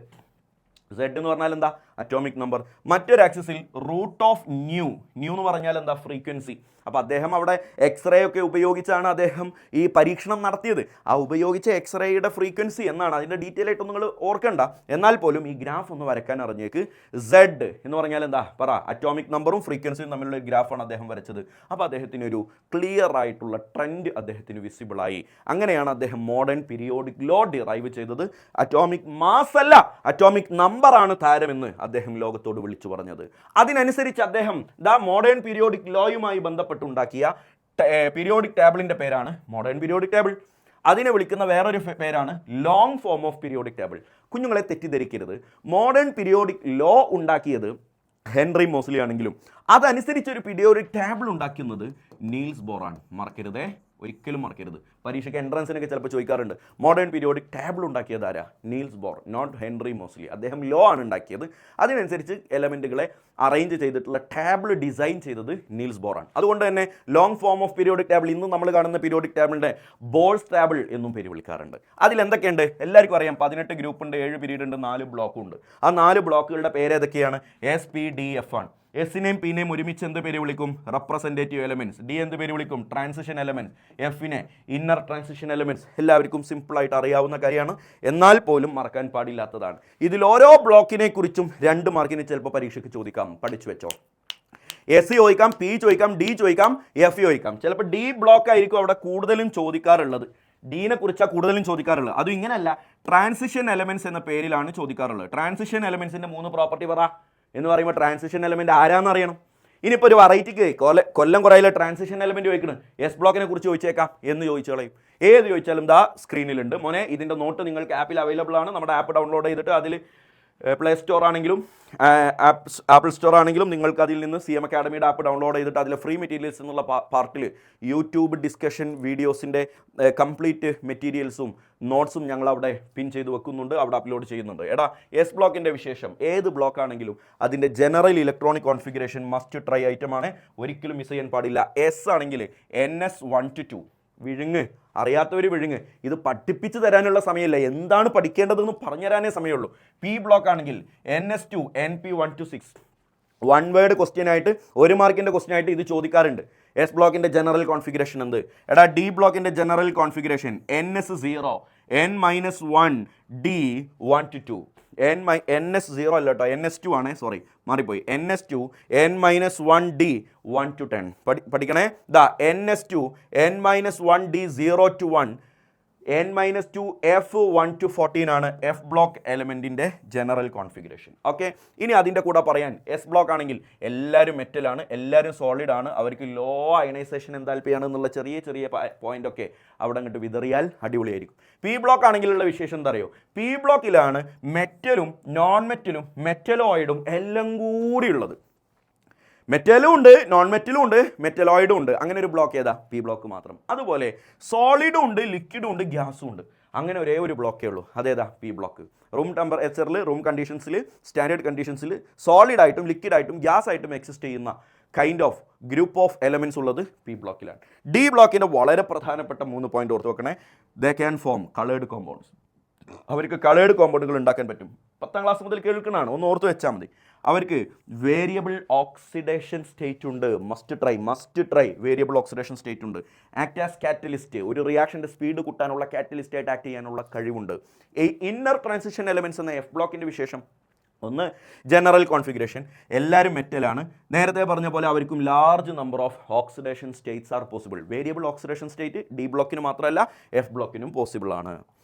എന്ന് പറഞ്ഞാൽ എന്താ? Atomic number. മറ്റൊരു ആക്സിസിൽ റൂട്ട് ഓഫ് ന്യൂ എന്ന് പറഞ്ഞാൽ എന്താ? ഫ്രീക്വൻസി. അപ്പോൾ അദ്ദേഹം അവിടെ എക്സ്റേ ഒക്കെ ഉപയോഗിച്ചാണ് അദ്ദേഹം ഈ പരീക്ഷണം നടത്തിയത്. ആ ഉപയോഗിച്ച എക്സ്റേയുടെ ഫ്രീക്വൻസി എന്നാണ്. അതിൻ്റെ ഡീറ്റെയിൽ ആയിട്ടൊന്നും നിങ്ങൾ ഓർക്കണ്ട. എന്നാൽ പോലും ഈ ഗ്രാഫ് ഒന്ന് വരയ്ക്കാൻ അറിഞ്ഞേക്ക്. സെഡ് എന്ന് പറഞ്ഞാൽ എന്താ? പറ. അറ്റോമിക് നമ്പറും ഫ്രീക്വൻസിയും തമ്മിലുള്ള ഒരു ഗ്രാഫാണ് അദ്ദേഹം വരച്ചത്. അപ്പോൾ അദ്ദേഹത്തിന് ഒരു ക്ലിയർ ആയിട്ടുള്ള ട്രെൻഡ് അദ്ദേഹത്തിന് വിസിബിളായി. അങ്ങനെയാണ് അദ്ദേഹം മോഡേൺ പീരിയോഡിക് ലോ ഡിറൈവ് ചെയ്തത്. അറ്റോമിക് മാസ് അല്ല, അറ്റോമിക് നമ്പറാണ് താരമെന്ന് അദ്ദേഹം ലോകത്തോട് വിളിച്ചു പറഞ്ഞത്. അതിനനുസരിച്ച് അദ്ദേഹം മോഡേൺ പീരിയോഡിക് ലോയുമായി ബന്ധപ്പെട്ടുണ്ടാക്കിയ പീരിയോഡിക് ടേബിളിൻ്റെ പേരാണ് മോഡേൺ പീരിയോഡിക് ടേബിൾ. അതിനെ വിളിക്കുന്ന വേറൊരു പേരാണ് long form of periodic table. കുഞ്ഞുങ്ങളെ തെറ്റിദ്ധരിക്കരുത്. മോഡേൺ പീരിയോഡിക് ലോ ഉണ്ടാക്കിയത് ഹെൻറി മോസ്ലി ആണെങ്കിലും അതനുസരിച്ചൊരു പീരിയോഡിക് ടേബിൾ ഉണ്ടാക്കുന്നത് നീൽസ് ബോർ ആണ്. മറക്കരുതേ, ഒരിക്കലും മറക്കരുത്. പരീക്ഷയ്ക്ക് എൻട്രൻസിനൊക്കെ ചിലപ്പോൾ ചോദിക്കാറുണ്ട്, മോഡേൺ പീരിയോഡിക് ടേബിൾ ഉണ്ടാക്കിയത് ആരാ? Niels Bohr, not Henry Moseley. അദ്ദേഹം ലോ ആണ് ഉണ്ടാക്കിയത്. അതിനനുസരിച്ച് എലമെൻറ്റുകളെ അറേഞ്ച് ചെയ്തിട്ടുള്ള ടേബിൾ ഡിസൈൻ ചെയ്തത് നീൽസ് ബോർ ആണ്. അതുകൊണ്ട് തന്നെ long form of periodic table ഇന്നും നമ്മൾ കാണുന്ന പീരിയോഡിക് ടേബിളിൻ്റെ ബോൾസ് ടേബിൾ എന്നും പേര് വിളിക്കാറുണ്ട്. അതിലെന്തൊക്കെയുണ്ട്? എല്ലാവർക്കും അറിയാം. 18 ഗ്രൂപ്പുണ്ട്, 7 പീരീഡ് ഉണ്ട്, 4 ബ്ലോക്കുണ്ട്. ആ 4 ബ്ലോക്കുകളുടെ പേര് ഏതൊക്കെയാണ്? SPDF ആണ്. എസിനെയും പിന്നെയും ഒരുമിച്ച് എന്ത് പേര് വിളിക്കും? Representative elements. ഡി എന്ത് പേര് വിളിക്കും? Transition elements. എഫിനെ ഇന്നർ ട്രാൻസിഷൻ എലമെൻറ്റ്സ്. എല്ലാവർക്കും സിമ്പിളായിട്ട് അറിയാവുന്ന കാര്യമാണ്, എന്നാൽ പോലും മറക്കാൻ പാടില്ലാത്തതാണ്. ഇതിൽ ഓരോ ബ്ലോക്കിനെ കുറിച്ചും 2 മാർക്കിന് ചിലപ്പോൾ പരീക്ഷയ്ക്ക് ചോദിക്കാം. പഠിച്ചു വെച്ചോ. എസ് ചോദിക്കാം, പി ചോദിക്കാം, ഡി ചോദിക്കാം, എഫ് ചോദിക്കാം. ചിലപ്പോൾ ഡി ബ്ലോക്ക് ആയിരിക്കും അവിടെ കൂടുതലും ചോദിക്കാറുള്ളത്. ഡീനെ കുറിച്ചാണ് കൂടുതലും ചോദിക്കാറുള്ളത്. അതും ഇങ്ങനെയല്ല, ട്രാൻസിഷൻ എലമെൻറ്റ്സ് എന്ന പേരിലാണ് ചോദിക്കാറുള്ളത്. ട്രാൻസിഷൻ എലമെൻറ്റ്സിൻ്റെ 3 പ്രോപ്പർട്ടി പറ എന്ന് പറയുമ്പോൾ ട്രാൻസിഷൻ എലമെൻറ്റ് ആരാന്ന് അറിയണം. ഇനിയിപ്പോൾ ഒരു വെറൈറ്റിക്ക് കൊല്ലം കുറയിലെ ട്രാൻസിഷൻ എലമെൻറ്റ് ചോദിക്കണം, എസ് ബ്ലോക്കിനെ കുറിച്ച് ചോദിച്ചേക്കാം എന്ന് ചോദിച്ചു കളയും. ഏത് ചോദിച്ചാലും ദാ സ്ക്രീനിലുണ്ട് മോനെ. ഇതിൻ്റെ നോട്ട് നിങ്ങൾക്ക് ആപ്പിൽ അവൈലബിൾ ആണ്. നമ്മുടെ ആപ്പ് ഡൗൺലോഡ് ചെയ്തിട്ട് അതിൽ പ്ലേ സ്റ്റോർ ആണെങ്കിലും ആപ്പിൾ സ്റ്റോർ ആണെങ്കിലും നിങ്ങൾക്ക് അതിൽ നിന്ന് CM അക്കാഡമിയുടെ ആപ്പ് ഡൗൺലോഡ് ചെയ്തിട്ട് അതിലെ ഫ്രീ മെറ്റീരിയൽസ് എന്നുള്ള പാർട്ടിൽ യൂട്യൂബ് ഡിസ്കഷൻ വീഡിയോസിൻ്റെ കംപ്ലീറ്റ് മെറ്റീരിയൽസും നോട്ട്സും ഞങ്ങൾ അവിടെ പിൻ ചെയ്ത് വെക്കുന്നുണ്ട്, അവിടെ അപ്ലോഡ് ചെയ്യുന്നുണ്ട്. എടാ എസ് ബ്ലോക്കിൻ്റെ വിശേഷം, ഏത് ബ്ലോക്ക് ആണെങ്കിലും അതിൻ്റെ general electronic configuration must try ഐറ്റമാണ്, ഒരിക്കലും മിസ് ചെയ്യാൻ പാടില്ല. എസ് ആണെങ്കിൽ NS 1 to 2 വിഴുങ്ങ്, അറിയാത്തവർ വിഴുങ്ങ്. ഇത് പഠിപ്പിച്ച് തരാനുള്ള സമയമില്ല, എന്താണ് പഠിക്കേണ്ടതെന്ന് പറഞ്ഞു തരാനേ സമയമുള്ളൂ. പി ബ്ലോക്ക് ആണെങ്കിൽ NS2 NP 1 to 6 1 word question ആയിട്ട് 1 മാർക്കിൻ്റെ ക്വസ്റ്റ്യൻ ആയിട്ട് ഇത് ചോദിക്കാറുണ്ട്. എസ് ബ്ലോക്കിൻ്റെ ജനറൽ കോൺഫിഗറേഷൻ എന്ത്? എടാ ഡി ബ്ലോക്കിൻ്റെ general configuration NS0 N-1 D 1 to 2 NS0 അല്ല കേട്ടോ, NS2 ആണ്, സോറി മാറിപ്പോയി. NS2 N-1 D 1 to 10 പഠിക്കണേ. NS2 N-1 D 0 to 1 N-2 F 1 to 14 ആണ് എഫ് ബ്ലോക്ക് എലമെൻറ്റിൻ്റെ ജനറൽ കോൺഫിഗറേഷൻ. ഓക്കെ, ഇനി അതിൻ്റെ കൂടെ പറയാൻ എസ് ബ്ലോക്ക് ആണെങ്കിൽ എല്ലാവരും മെറ്റലാണ്, എല്ലാവരും സോളിഡ് ആണ്, അവർക്ക് ലോ അയണൈസേഷൻ എന്താൽപ്പിയാണ് എന്നുള്ള ചെറിയ ചെറിയ പോയിന്റ് ഒക്കെ അവിടെ അങ്ങോട്ട് വിതറിയാൽ അടിപൊളിയായിരിക്കും. പി ബ്ലോക്ക് ആണെങ്കിലുള്ള വിശേഷം എന്താ അറിയോ? പി ബ്ലോക്കിലാണ് മെറ്റലും നോൺ മെറ്റലും മെറ്റലോയിഡും എല്ലാം കൂടി ഉള്ളത്. മെറ്റലും ഉണ്ട്, നോൺ മെറ്റലും ഉണ്ട്, മെറ്റലോയിഡും ഉണ്ട്. അങ്ങനെ ഒരു ബ്ലോക്ക് ഏതാ? പി ബ്ലോക്ക് മാത്രം. അതുപോലെ സോളിഡും ഉണ്ട്, ലിക്വിഡും ഉണ്ട്, ഗ്യാസും ഉണ്ട്. അങ്ങനെ ഒരേ ഒരു ബ്ലോക്കേ ഉള്ളൂ, അതേതാ? P block. റൂം ടെമ്പറേച്ചറിൽ, റൂം കണ്ടീഷൻസിൽ, സ്റ്റാൻഡേർഡ് കണ്ടീഷൻസിൽ സോളിഡായിട്ടും ലിക്വിഡായിട്ടും ഗ്യാസ് ആയിട്ടും എക്സിസ്റ്റ് ചെയ്യുന്ന kind of group of elements ഉള്ളത് പി ബ്ലോക്കിലാണ്. ഡി ബ്ലോക്കിൻ്റെ വളരെ പ്രധാനപ്പെട്ട 3 പോയിന്റ് ഓർത്ത് വെക്കണേ. They can form coloured compounds. അവർക്ക് കളേർഡ് കോമ്പൗണ്ടുകൾ ഉണ്ടാക്കാൻ പറ്റും. 10ാം ക്ലാസ് മുതൽ കേൾക്കണതാണ്, ഒന്ന് ഓർത്ത് വെച്ചാൽ മതി. അവർക്ക് വേരിയബിൾ ഓക്സിഡേഷൻ സ്റ്റേറ്റ് ഉണ്ട്, must try variable oxidation state ഉണ്ട്. ആക്ട് ആസ് കാറ്റലിസ്റ്റ്, ഒരു റിയാക്ഷൻ്റെ സ്പീഡ് കൂട്ടാനുള്ള കാറ്റലിസ്റ്റ് ആയിട്ട് ആക്ട് ചെയ്യാനുള്ള കഴിവുണ്ട്. ഈ ഇന്നർ ട്രാൻസിഷൻ എലമെൻറ്റ്സ് എന്ന എഫ് ബ്ലോക്കിൻ്റെ വിശേഷം ഒന്ന് ജനറൽ കോൺഫിഗറേഷൻ, എല്ലാവരും മെറ്റലാണ്. നേരത്തെ പറഞ്ഞ പോലെ അവർക്കും large number of oxidation States R possible. Variable oxidation state D ബ്ലോക്കിന് മാത്രമല്ല എഫ് ബ്ലോക്കിനും പോസിബിൾ ആണ്.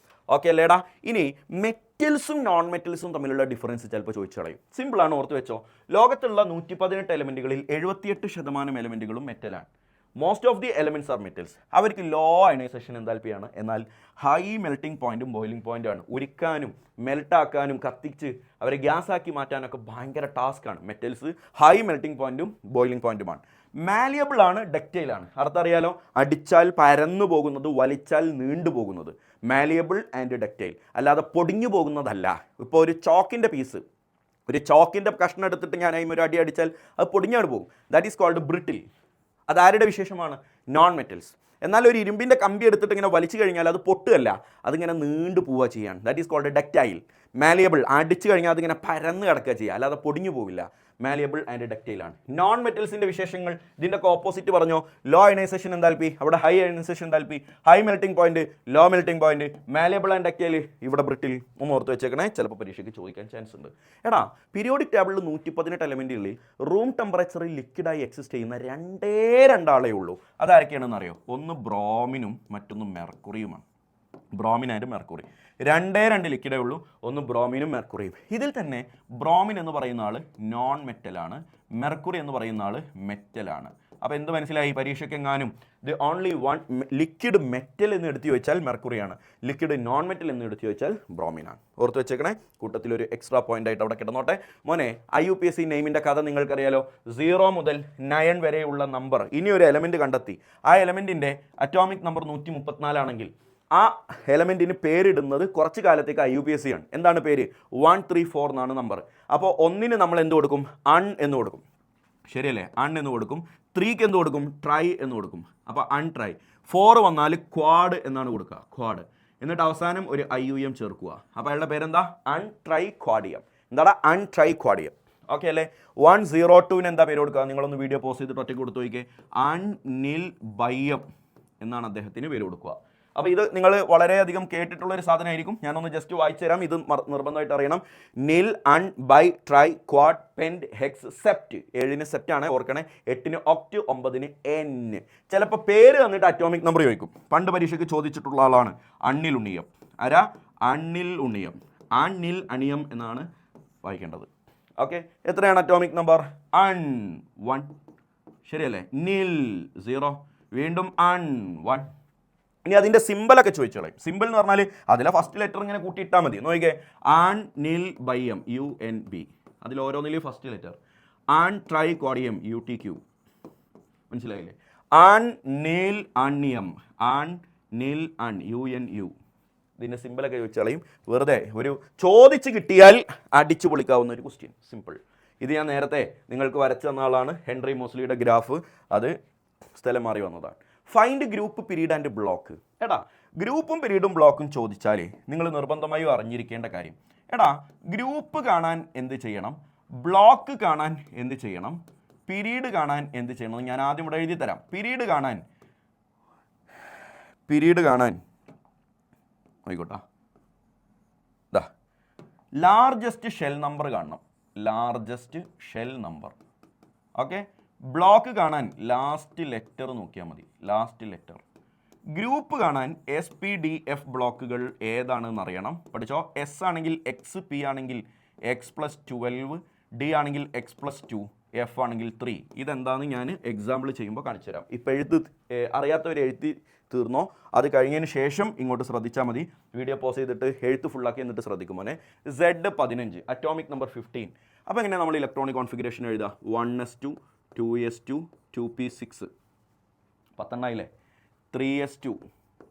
ഓക്കെ അല്ലേടാ? ഇനി മെറ്റൽസും നോൺ മെറ്റൽസും തമ്മിലുള്ള ഡിഫറൻസ് ചിലപ്പോൾ ചോദിച്ചു കളയും. സിമ്പിളാണ്, ഓർത്ത് വെച്ചോ. ലോകത്തുള്ള 118 എലമെൻറ്റുകളിൽ 78% എലമെൻറ്റുകളും മെറ്റലാണ്. Most of the elements are metals. അവർക്ക് ലോ അയണൈസേഷൻ എന്താൽപ്പിയാണ്, എന്നാൽ ഹൈ മെൽട്ടിംഗ് പോയിന്റും ബോയിലിംഗ് പോയിന്റാണ്. ഉരുക്കാനും മെൽട്ടാക്കാനും കത്തിച്ച് അവരെ ഗ്യാസാക്കി മാറ്റാനൊക്കെ ഭയങ്കര ടാസ്ക്കാണ്. മെറ്റൽസ് ഹൈ മെൽട്ടിംഗ് പോയിന്റും ബോയിലിംഗ് പോയിന്റുമാണ്. മാലിയബിൾ ആണ്, ഡക്റ്റൈൽ ആണ്. അർത്ഥം അറിയാലോ? അടിച്ചാൽ പരന്നു പോകുന്നത്, വലിച്ചാൽ നീണ്ടു പോകുന്നത്. മാലിയബിൾ ആൻഡ് ഡക്റ്റൈൽ, അല്ലാതെ പൊടിഞ്ഞു പോകുന്നതല്ല. ഇപ്പോൾ ഒരു ചോക്കിൻ്റെ പീസ്, ഒരു ചോക്കിൻ്റെ കഷ്ണം എടുത്തിട്ട് ഞാൻ അതിന് ഒരു അടി അടിച്ചാൽ അത് പൊടിഞ്ഞാണ് പോകും. That is called brittle. അതാരുടെ വിശേഷമാണ്? Non metals. എന്നാൽ ഒരു ഇരുമ്പിൻ്റെ കമ്പി എടുത്തിട്ട് ഇങ്ങനെ വലിച്ചു കഴിഞ്ഞാൽ അത് പൊട്ടുകയല്ല, അതിങ്ങനെ നീണ്ടു പോവുക ചെയ്യാണ്. That is called ductile. Malleable, അടിച്ചു കഴിഞ്ഞാൽ അതിങ്ങനെ പരന്ന് കിടക്കുക ചെയ്യുക, അല്ലാതെ പൊടിഞ്ഞു പോവില്ല. മാലിയബിൾ ആൻഡ് ഡക്റ്റൈലാണ്. നോൺ മെറ്റൽസിൻ്റെ വിശേഷങ്ങൾ ഇതിൻ്റെ ഓപ്പോസിറ്റ് പറഞ്ഞോ. ലോ അയണൈസേഷൻ എന്താൽപ്പി, അവിടെ high ionisation enthalpy, high melting point, low melting point, malleable and ductile, ഇവിടെ ബ്രിട്ടിൽ. ഒന്ന് ഓർത്ത് വെച്ചേക്കണേ, ചിലപ്പോൾ പരീക്ഷയ്ക്ക് ചോദിക്കാൻ ചാൻസ് ഉണ്ട്. എടാ പീരിയോഡിക് ടേബിളിൽ 118 എലമെൻറ്റുകളിൽ റൂം ടെമ്പറേച്ചറിൽ ലിക്വിഡായി എക്സിസ്റ്റ് ചെയ്യുന്ന 2 ആളേ ഉള്ളൂ. അതാരൊക്കെയാണെന്ന് അറിയോ? ഒന്ന് ബ്രോമിനും മറ്റൊന്ന് മെർക്കുറിയുമാണ്. ബ്രോമിൻ ആൻഡ് മെർക്കുറി 2 ലിക്വിഡേ ഉള്ളൂ, ഒന്ന് ബ്രോമിനും മെർക്കുറിയും. ഇതിൽ തന്നെ ബ്രോമിൻ എന്ന് പറയുന്ന ആൾ നോൺ മെറ്റലാണ്, മെർക്കുറി എന്ന് പറയുന്ന ആൾ മെറ്റലാണ്. അപ്പോൾ എന്ത് മനസ്സിലായി? പരീക്ഷയ്ക്ക് എങ്ങാനും the only one liquid metal എന്ന് എടുത്തു ചോദിച്ചാൽ മെർക്കുറിയാണ്, ലിക്വിഡ് നോൺ മെറ്റൽ എന്ന് എടുത്തു ചോദിച്ചാൽ ബ്രോമിനാണ്. ഓർത്ത് വെച്ചേക്കണേ, കൂട്ടത്തിലൊരു എക്സ്ട്രാ പോയിന്റ് ആയിട്ട് അവിടെ കിടന്നോട്ടെ. മോനെ, IUPSC നെയിമിൻ്റെ കഥ നിങ്ങൾക്കറിയാലോ. 0 മുതൽ 9 വരെയുള്ള നമ്പർ, ഇനി ഒരു എലമെൻറ്റ് കണ്ടെത്തി. ആ എലമെൻറ്റിൻ്റെ അറ്റോമിക് നമ്പർ 134 ആണെങ്കിൽ ആ എലമെൻറ്റിന് പേരിടുന്നത് കുറച്ച് കാലത്തേക്ക് IUPSC ആണ്. എന്താണ് പേര്? 134 എന്നാണ് നമ്പർ. അപ്പോൾ 1-ന് നമ്മൾ എന്ത് കൊടുക്കും? അൺ എന്ന് കൊടുക്കും, ശരിയല്ലേ? അൺ എന്ന് കൊടുക്കും. 3-ക്ക് എന്ത് കൊടുക്കും? ട്രൈ എന്ന് കൊടുക്കും. അപ്പോൾ അൺ ട്രൈ. 4 വന്നാൽ ക്വാഡ് എന്നാണ് കൊടുക്കുക, ക്വാഡ്. എന്നിട്ട് അവസാനം ഒരു IUM ചേർക്കുക. അപ്പോൾ അയാളുടെ പേരെന്താ? അൺ ട്രൈ ക്വാഡിയം. എന്താണ്? അൺ ട്രൈ ക്വാഡിയം. ഓക്കെ അല്ലേ? 102-ന് എന്താ പേര് കൊടുക്കുക? നിങ്ങളൊന്ന് വീഡിയോ പോസ്റ്റ് ചെയ്തിട്ട് ഒറ്റയ്ക്ക് കൊടുത്തു നോക്കിയേ. അൺനിൽ ബയ്യം എന്നാണ് അദ്ദേഹത്തിന് പേര് കൊടുക്കുക. അപ്പോൾ ഇത് നിങ്ങൾ വളരെയധികം കേട്ടിട്ടുള്ളൊരു സാധനമായിരിക്കും. ഞാനൊന്ന് ജസ്റ്റ് വായിച്ചു തരാം, ഇത് നിർബന്ധമായിട്ട് അറിയണം. Nil, un, bi, tri, quad, pent, hex, sept. 7-ന് സെപ്റ്റ് ആണ്, ഓർക്കണേ. 8-ന് ഒക്ട്, 9-ന് എൻ. ചിലപ്പോൾ പേര് വന്നിട്ട് അറ്റോമിക് നമ്പർ ചോദിക്കും. പണ്ട് പരീക്ഷയ്ക്ക് ചോദിച്ചിട്ടുള്ള ആളാണ് അണ്ണിൽ ഉണ്ണിയം. ആരാ? അണ്ണിൽ ഉണ്ണിയം. അണ്ണിൽ അണിയം എന്നാണ് വായിക്കേണ്ടത്. ഓക്കെ, എത്രയാണ് അറ്റോമിക് നമ്പർ? അൺ 1, ശരിയല്ലേ? നിൽ 0, വീണ്ടും അൺ 1, ഇനി അതിൻ്റെ സിമ്പിളൊക്കെ ചോദിച്ചോളാം. സിമ്പിൾ എന്ന് പറഞ്ഞാൽ അതിലെ ഫസ്റ്റ് ലെറ്റർ ഇങ്ങനെ കൂട്ടിയിട്ടാൽ മതി. നോക്കിക്കേ, ആൺ നിൽ ബയ്യം UNB, അതിൽ ഓരോന്നിലും ഫസ്റ്റ് ലെറ്റർ. ആൺ ട്രൈ കോഡിയം UTQ, മനസ്സിലായില്ലേ? ആൺ നീൽ അണ്യം, ആൺ നീൽ അൺ UNU. ഇതിൻ്റെ സിമ്പിളൊക്കെ ചോദിച്ചാളെയും വെറുതെ ഒരു ചോദിച്ച് കിട്ടിയാൽ അടിച്ചു പൊളിക്കാവുന്ന ഒരു ക്വസ്റ്റ്യൻ, സിമ്പിൾ. ഇത് ഞാൻ നേരത്തെ നിങ്ങൾക്ക് വരച്ചു തന്ന ആളാണ്, ഹെൻറി മോസ്ലിയുടെ ഗ്രാഫ്. അത് സ്ഥലം മാറി വന്നതാണ്. Find group period and block. എടാ ഗ്രൂപ്പും പീരീഡും ബ്ലോക്കും ചോദിച്ചാലേ നിങ്ങൾ നിർബന്ധമായും അറിഞ്ഞിരിക്കേണ്ട കാര്യം, എടാ ഗ്രൂപ്പ് കാണാൻ എന്ത് ചെയ്യണം, ബ്ലോക്ക് കാണാൻ എന്ത് ചെയ്യണം, പീരീഡ് കാണാൻ എന്ത് ചെയ്യണം. ഞാൻ ആദ്യം ഇവിടെ എഴുതി തരാം. പീരീഡ് കാണാൻ ആയിക്കോട്ടെ, ഇതാ ലാർജസ്റ്റ് ഷെൽ നമ്പർ കാണണം, largest shell number. Okay, block കാണാൻ ലാസ്റ്റ് ലെറ്റർ നോക്കിയാൽ മതി, ലാസ്റ്റ് ലെറ്റർ. ഗ്രൂപ്പ് കാണാൻ SPDF ബ്ലോക്കുകൾ ഏതാണെന്ന് അറിയണം, പഠിച്ചോ. S ആണെങ്കിൽ X, P ആണെങ്കിൽ X+12, D ആണെങ്കിൽ X+2, F ആണെങ്കിൽ 3. ഇതെന്താണെന്ന് ഞാൻ എക്സാമ്പിൾ ചെയ്യുമ്പോൾ കാണിച്ചു തരാം. ഇപ്പോൾ അറിയാത്തവർ എഴുതി തീർന്നോ, അത് കഴിഞ്ഞതിന് ശേഷം ഇങ്ങോട്ട് ശ്രദ്ധിച്ചാൽ മതി. വീഡിയോ പോസ് ചെയ്തിട്ട് എഴുത്ത് ഫുള്ളാക്കി എന്നിട്ട് ശ്രദ്ധിക്കും മോനെ. Z15 atomic number 15. അപ്പോൾ എങ്ങനെയാണ് നമ്മൾ ഇലക്ട്രോണിക് കോൺഫിഗറേഷൻ എഴുതുക? 1s2 2s2 2p6 10 3s2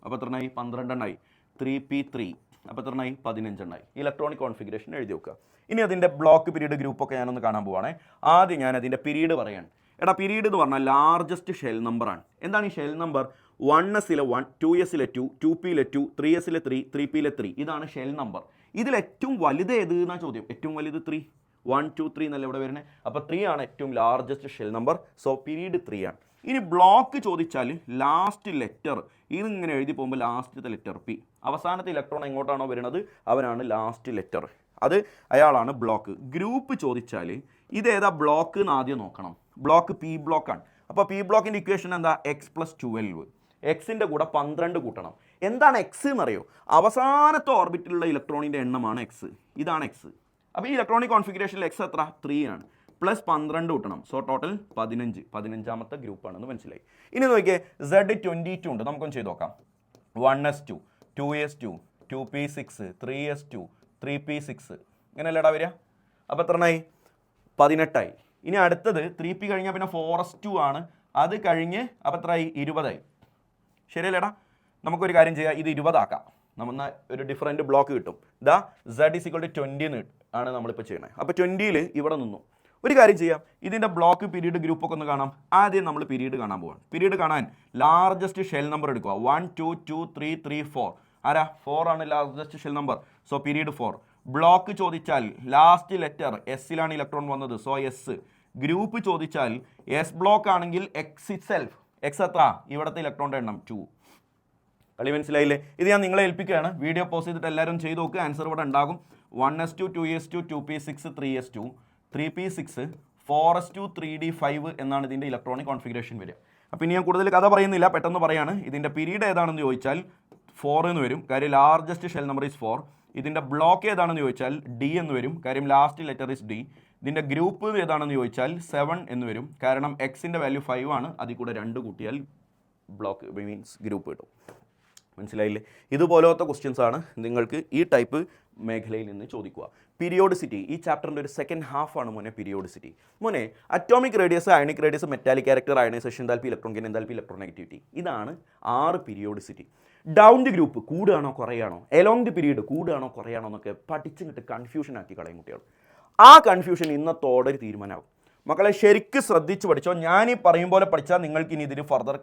അപ്പോൾ എത്രണ്ണായി? 12 3p3 അപ്പോൾ എത്രണ്ണായി? 15 ഇലക്ട്രോണിക് കോൺഫിഗറേഷൻ എഴുതി വെക്കുക. ഇനി അതിൻ്റെ ബ്ലോക്ക് പീരീഡ് ഗ്രൂപ്പൊക്കെ ഞാനൊന്ന് കാണാൻ പോവാണേ. ആദ്യം ഞാൻ അതിൻ്റെ പീരീഡ് പറയാണ്. എടാ പീരീഡ് എന്ന് പറഞ്ഞാൽ ലാർജസ്റ്റ് ഷെൽ നമ്പറാണ്. എന്താണ് ഈ ഷെൽ നമ്പർ? 1s-ലെ 1, 2s-ലെ 2, 2p-ലെ 2, 3s-ലെ 3, 3p-ലെ 3. ഇതാണ് ഷെൽ നമ്പർ. ഇതിൽ ഏറ്റവും വലുത് ഏത് എന്നാണ് ചോദ്യം. ഏറ്റവും വലുത് 3, 1 2 3 എന്നല്ല ഇവിടെ വരുന്നത്. അപ്പോൾ 3 ആണ് ഏറ്റവും largest shell number. So period 3 ആണ്. ഇനി ബ്ലോക്ക് ചോദിച്ചാൽ ലാസ്റ്റ് ലെറ്റർ ഇതിങ്ങനെ എഴുതി പോകുമ്പോൾ ലാസ്റ്റത്തെ ലെറ്റർ P, അവസാനത്തെ ഇലക്ട്രോൺ എങ്ങോട്ടാണോ വരുന്നത് അവനാണ് ലാസ്റ്റ് ലെറ്റർ, അത് അയാളാണ് ബ്ലോക്ക്. ഗ്രൂപ്പ് ചോദിച്ചാൽ ഇതേതാ ബ്ലോക്ക് എന്ന് ആദ്യം നോക്കണം. ബ്ലോക്ക് P ബ്ലോക്കാണ്. അപ്പോൾ P ബ്ലോക്കിൻ്റെ ഇക്വേഷൻ എന്താ? X+12. എക്സിൻ്റെ കൂടെ 12 കൂട്ടണം. എന്താണ് എക്സ് എന്നറിയോ? അവസാനത്തെ ഓർബിറ്റിലുള്ള ഇലക്ട്രോണിൻ്റെ എണ്ണമാണ് എക്സ്. ഇതാണ് എക്സ്. അപ്പോൾ ഈ ഇലക്ട്രോണിക് കോൺഫിഗറേഷനിൽ എക്സ് എത്ര? 3 ആണ്. പ്ലസ് 12 കൂട്ടണം. So total 15. 15ാമത്തെ ഗ്രൂപ്പാണെന്ന് മനസ്സിലായി. ഇനി നോക്കിയേ, Z22 ഉണ്ട്. നമുക്കൊന്ന് ചെയ്ത് നോക്കാം. 1s2 2s2 2p6 3s2 3p6 ഇങ്ങനെയല്ലേടാ വരിക. അപ്പോൾ എത്രണ്ണായി? 18. ഇനി അടുത്തത് 3p കഴിഞ്ഞാൽ പിന്നെ 4s2 ആണ്. അത് കഴിഞ്ഞ് അപ്പോൾ എത്രയായി? 20. ശരിയല്ലേടാ? നമുക്കൊരു കാര്യം ചെയ്യാം, ഇത് 20 ആക്കാം. നമ്മൾ ഒരു ഡിഫറൻറ്റ് ബ്ലോക്ക് കിട്ടും. ഇതാ Z=20 ആണ് നമ്മളിപ്പോൾ ചെയ്യണത്. അപ്പോൾ 20ൽ ഇവിടെ നിന്നു. ഒരു കാര്യം ചെയ്യാം, ഇതിൻ്റെ ബ്ലോക്ക് പീരീഡ് ഗ്രൂപ്പൊക്കെ ഒന്ന് കാണാം. ആദ്യം നമ്മൾ പീരീഡ് കാണാൻ പോവാണ്. പീരീഡ് കാണാൻ ലാർജസ്റ്റ് ഷെൽ നമ്പർ എടുക്കുക. 1 2 2 3 3 4. ആരാ? 4 ആണ് largest shell number. So period 4. Block ചോദിച്ചാൽ ലാസ്റ്റ് ലെറ്റർ എസ്സിലാണ് ഇലക്ട്രോൺ വന്നത്. So S. ഗ്രൂപ്പ് ചോദിച്ചാൽ എസ് ബ്ലോക്ക് ആണെങ്കിൽ എക്സ് ഇറ്റ്സെൽഫ്. എക്സ് എത്ര? ഇവിടുത്തെ ഇലക്ട്രോണിൻ്റെ എണ്ണം 2. കളി മനസ്സിലായില്ലേ? ഇത് ഞാൻ നിങ്ങളെ ഏൽപ്പിക്കുകയാണ്. വീഡിയോ പോസ് ചെയ്തിട്ട് എല്ലാവരും ചെയ്ത് നോക്കുക. ആൻസർ ഇവിടെ ഉണ്ടാകും. 1s2 2s2 2p6 3s2 3p6 4s2 3d5 എന്നാണ് ഇതിൻ്റെ ഇലക്ട്രോണിക് കോൺഫിഗറേഷൻ വരിക. അപ്പോൾ ഇനി ഞാൻ കൂടുതൽ കഥ പറയുന്നില്ല, പെട്ടെന്ന് പറയാണ്. ഇതിൻ്റെ പീരീഡ് ഏതാണെന്ന് ചോദിച്ചാൽ 4 എന്ന് വരും, കാര്യം ലാർജസ്റ്റ് ഷെൽ നമ്പർ ഈസ് 4. ഇതിൻ്റെ ബ്ലോക്ക് ഏതാണെന്ന് ചോദിച്ചാൽ D എന്ന് വരും, കാര്യം ലാസ്റ്റ് ലെറ്റർ ഈസ് D. ഇതിൻ്റെ ഗ്രൂപ്പ് ഏതാണെന്ന് ചോദിച്ചാൽ 7 എന്ന് വരും, കാരണം എക്സിൻ്റെ വാല്യൂ 5 ആണ്. അതിൽ കൂടെ 2 കൂട്ടിയാൽ ബ്ലോക്ക് മീൻസ് ഗ്രൂപ്പ് കിട്ടും. മനസ്സിലായില്ലേ? ഇതുപോലത്തെ ക്വസ്റ്റ്യൻസ് ആണ് നിങ്ങൾക്ക് ഈ ടൈപ്പ് മേഖലയിൽ നിന്ന് ചോദിക്കുക. പീരിയോഡിസിറ്റി ഈ ചാപ്റ്ററിൻ്റെ ഒരു സെക്കൻഡ് ഹാഫാണ് മോനെ പീരിയോഡിസിറ്റി. മോനെ atomic radius, ionic radius, metallic character, ionisation enthalpy, electron gain enthalpy, electronegativity. ഇതാണ് 6 പീരിയോഡിസിറ്റി. ഡൗൺ ദി ഗ്രൂപ്പ് കൂടുകയാണോ കുറയാണോ, എലോങ് ദി പീരീഡ് കൂടുകയാണോ കുറയാണോ എന്നൊക്കെ പഠിച്ചിട്ട് കൺഫ്യൂഷൻ ആക്കി കളയും കുട്ടികൾ. ആ കൺഫ്യൂഷൻ ഇന്നത്തോടെ ഒരു തീരുമാനമാകും. മക്കളെ ശരിക്കും ശ്രദ്ധിച്ച് പഠിച്ചോ. ഞാൻ ഈ പറയും പോലെ പഠിച്ചാൽ നിങ്ങൾക്ക് ഇനി ഇതിന് ഫർദർ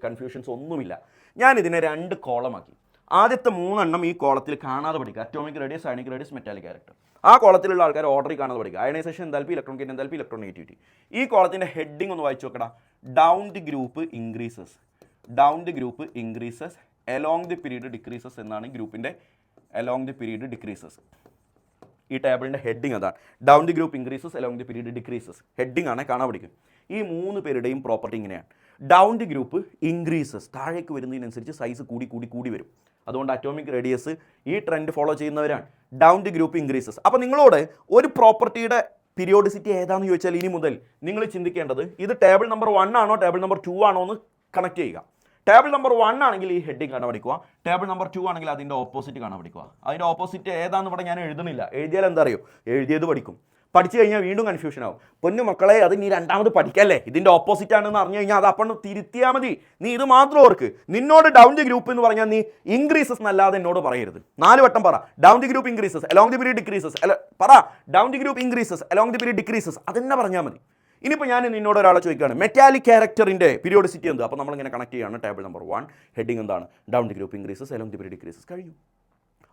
കൺഫ്യൂഷൻസ് ഒന്നുമില്ല. ഞാനിതിനെ 2 കോളമാക്കി. ആദ്യത്തെ 3 എണ്ണം ഈ കോളത്തിൽ കാണാതെ പഠിക്കുക. Atomic radius, ionic radius, metallic character. ആ കോളത്തിലുള്ള ആൾക്കാർ ഓർഡറിൽ കാണാതെ പഠിക്കുക. Ionisation enthalpy, electron gain enthalpy, electronegativity. ഈ കോളത്തിൻ്റെ ഹെഡിങ് ഒന്ന് വായിച്ചു നോക്കടാ. Down the group increases, down the group increases, along the period decreases എന്നാണ് ഗ്രൂപ്പിൻ്റെ എലോങ് ദി പീരീഡ് ഡിക്രീസസ്. ഈ ടേബിളിൻ്റെ ഹെഡിങ് അതാണ്. Down the group increases, along the period decreases. Heading ആണ്, കാണാൻ പഠിക്കും. ഈ 3 പേരുടെയും പ്രോപ്പർട്ടി ഇങ്ങനെയാണ്. ഡൗൺ ദി ഗ്രൂപ്പ് ഇൻക്രീസസ്, താഴേക്ക് വരുന്നതിനനുസരിച്ച് സൈസ് കൂടി വരും. അതുകൊണ്ട് അറ്റോമിക് റേഡിയസ് ഈ ട്രെൻഡ് ഫോളോ ചെയ്യുന്നവരാണ്. Down the group increases. അപ്പോൾ നിങ്ങളോട് ഒരു പ്രോപ്പർട്ടിയുടെ പീരിയോഡിസിറ്റി ഏതാണെന്ന് ചോദിച്ചാൽ ഇനി മുതൽ നിങ്ങൾ ചിന്തിക്കേണ്ടത് ഇത് ടേബിൾ നമ്പർ 1 ആണോ ടേബിൾ നമ്പർ 2 ആണോ എന്ന് കണക്ട് ചെയ്യുക. ടേബിൾ നമ്പർ 1 ആണെങ്കിൽ ഈ ഹെഡിങ് കാണാൻ പഠിക്കുക, ടേബിൾ നമ്പർ 2 ആണെങ്കിൽ അതിൻ്റെ ഓപ്പോസിറ്റ് കാണാൻ പഠിക്കുക. അതിൻ്റെ ഓപ്പോസിറ്റ് ഏതാണെന്ന് ഇവിടെ ഞാൻ എഴുതുന്നില്ല, എഴുതിയാൽ എന്താ അറിയോ, എഴുതിയത് പഠിക്കും. പഠിച്ചു കഴിഞ്ഞാൽ വീണ്ടും കൺഫ്യൂഷൻ ആവും. പൊന്നു മക്കളെ, അത് നീ രണ്ടാമത് പഠിക്കല്ലേ, ഇതിൻ്റെ ഓപ്പോസിറ്റ് ആണെന്ന് അറിഞ്ഞു കഴിഞ്ഞാൽ അത് അപ്പം തിരുത്തിയാൽ മതി. നീ ഇത് മാത്രം ഓർക്ക്. നിന്നോട് ഡൗൺ ദി ഗ്രൂപ്പ് എന്ന് പറഞ്ഞാൽ നീ ഇൻക്രീസസ് എന്നല്ലാതെ എന്നോട് പറയരുത്. 4 വട്ടം പറ, down the group increases along the period decreases, പറ down the group increases along the period decreases, അതെന്നെ പറഞ്ഞാൽ മതി. ഇനിയിപ്പോൾ ഞാൻ നിന്നോട് ഒരാളെ ചോദിക്കുകയാണ് മെറ്റാലിക് ക്യാരക്ടറിൻ്റെ പീരിയോഡിസിറ്റി എന്ത്, അപ്പോൾ നമ്മളിങ്ങനെ കണക്ട് ചെയ്യുകയാണ്. ടേബിൾ നമ്പർ 1 ഹെഡിങ് എന്താണ്, down the group increases along the period decreases, കഴിഞ്ഞു.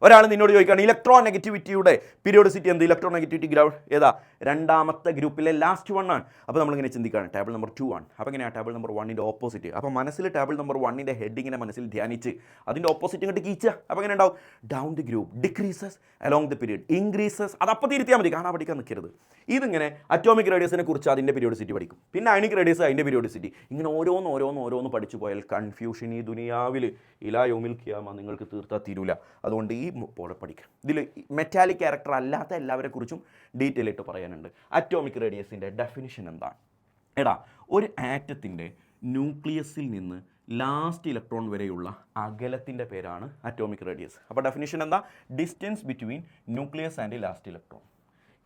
ഒരാൾ നിന്നോട് ചോദിക്കുകയാണ് ഇലക്ട്രോ നെഗറ്റിവിറ്റിയുടെ പീരിയോഡിസിറ്റി എന്ത്, ഇലക്ട്രോ നെഗറ്റിവിറ്റി ഗ്രൗണ്ട് ഏതാ, രണ്ടാമത്തെ ഗ്രൂപ്പിലെ ലാസ്റ്റ് 1 ആണ്. അപ്പോൾ നമ്മളിങ്ങനെ ചിന്തിക്കുകയാണ് ടേബിൾ നമ്പർ 2 ആണ്. അപ്പോൾ എങ്ങനെയാണ് ടേബിൾ നമ്പർ 1ൻ്റെ ഓപ്പോസിറ്റ്. അപ്പോൾ മനസ്സിൽ ടേബിൾ നമ്പർ 1ൻ്റെ ഹെഡിങ്ങിനെ മനസ്സിൽ ധ്യാനിച്ച് അതിൻ്റെ ഓപ്പോസിറ്റ് ഇങ്ങോട്ട് കീച്ചുക. അപ്പോൾ എങ്ങനെ ഉണ്ടാവും, down the group decreases along the period increases, അതപ്പോൾ തിരുത്തിയാൽ മതി, കാണാൻ പഠിക്കാൻ നിൽക്കരുത്. ഇതിങ്ങനെ അറ്റോമിക് റേഡിയസിനെ കുറിച്ച് അതിൻ്റെ പീരിയോഡിസിറ്റി പഠിക്കും, പിന്നെ അയണിക് റേഡിയസ് അതിൻ്റെ പീരിയോഡിസിറ്റി, ഇങ്ങനെ ഓരോന്ന് പഠിച്ചു പോയാൽ കൺഫ്യൂഷൻ ഈ ദുനിയാവിൽ ഇലാ യൗമിൽ ഖിയാമ നിങ്ങൾക്ക് തീർത്താൽ തീരൂല. അതുകൊണ്ട് ഈ പോലെ പഠിക്കാം. ഇതിൽ മെറ്റാലിക് ക്യാരക്ടർ അല്ലാത്ത എല്ലാവരെക്കുറിച്ചും ഡീറ്റെയിൽ ആയിട്ട് പറയാനുണ്ട്. അറ്റോമിക് റേഡിയസിൻ്റെ ഡെഫിനിഷൻ എന്താണ്? എടാ, ഒരു ആറ്റത്തിൻ്റെ ന്യൂക്ലിയസിൽ നിന്ന് ലാസ്റ്റ് ഇലക്ട്രോൺ വരെയുള്ള അകലത്തിൻ്റെ പേരാണ് അറ്റോമിക് റേഡിയസ്. അപ്പോൾ ഡെഫിനിഷൻ എന്താ, distance between nucleus and last electron.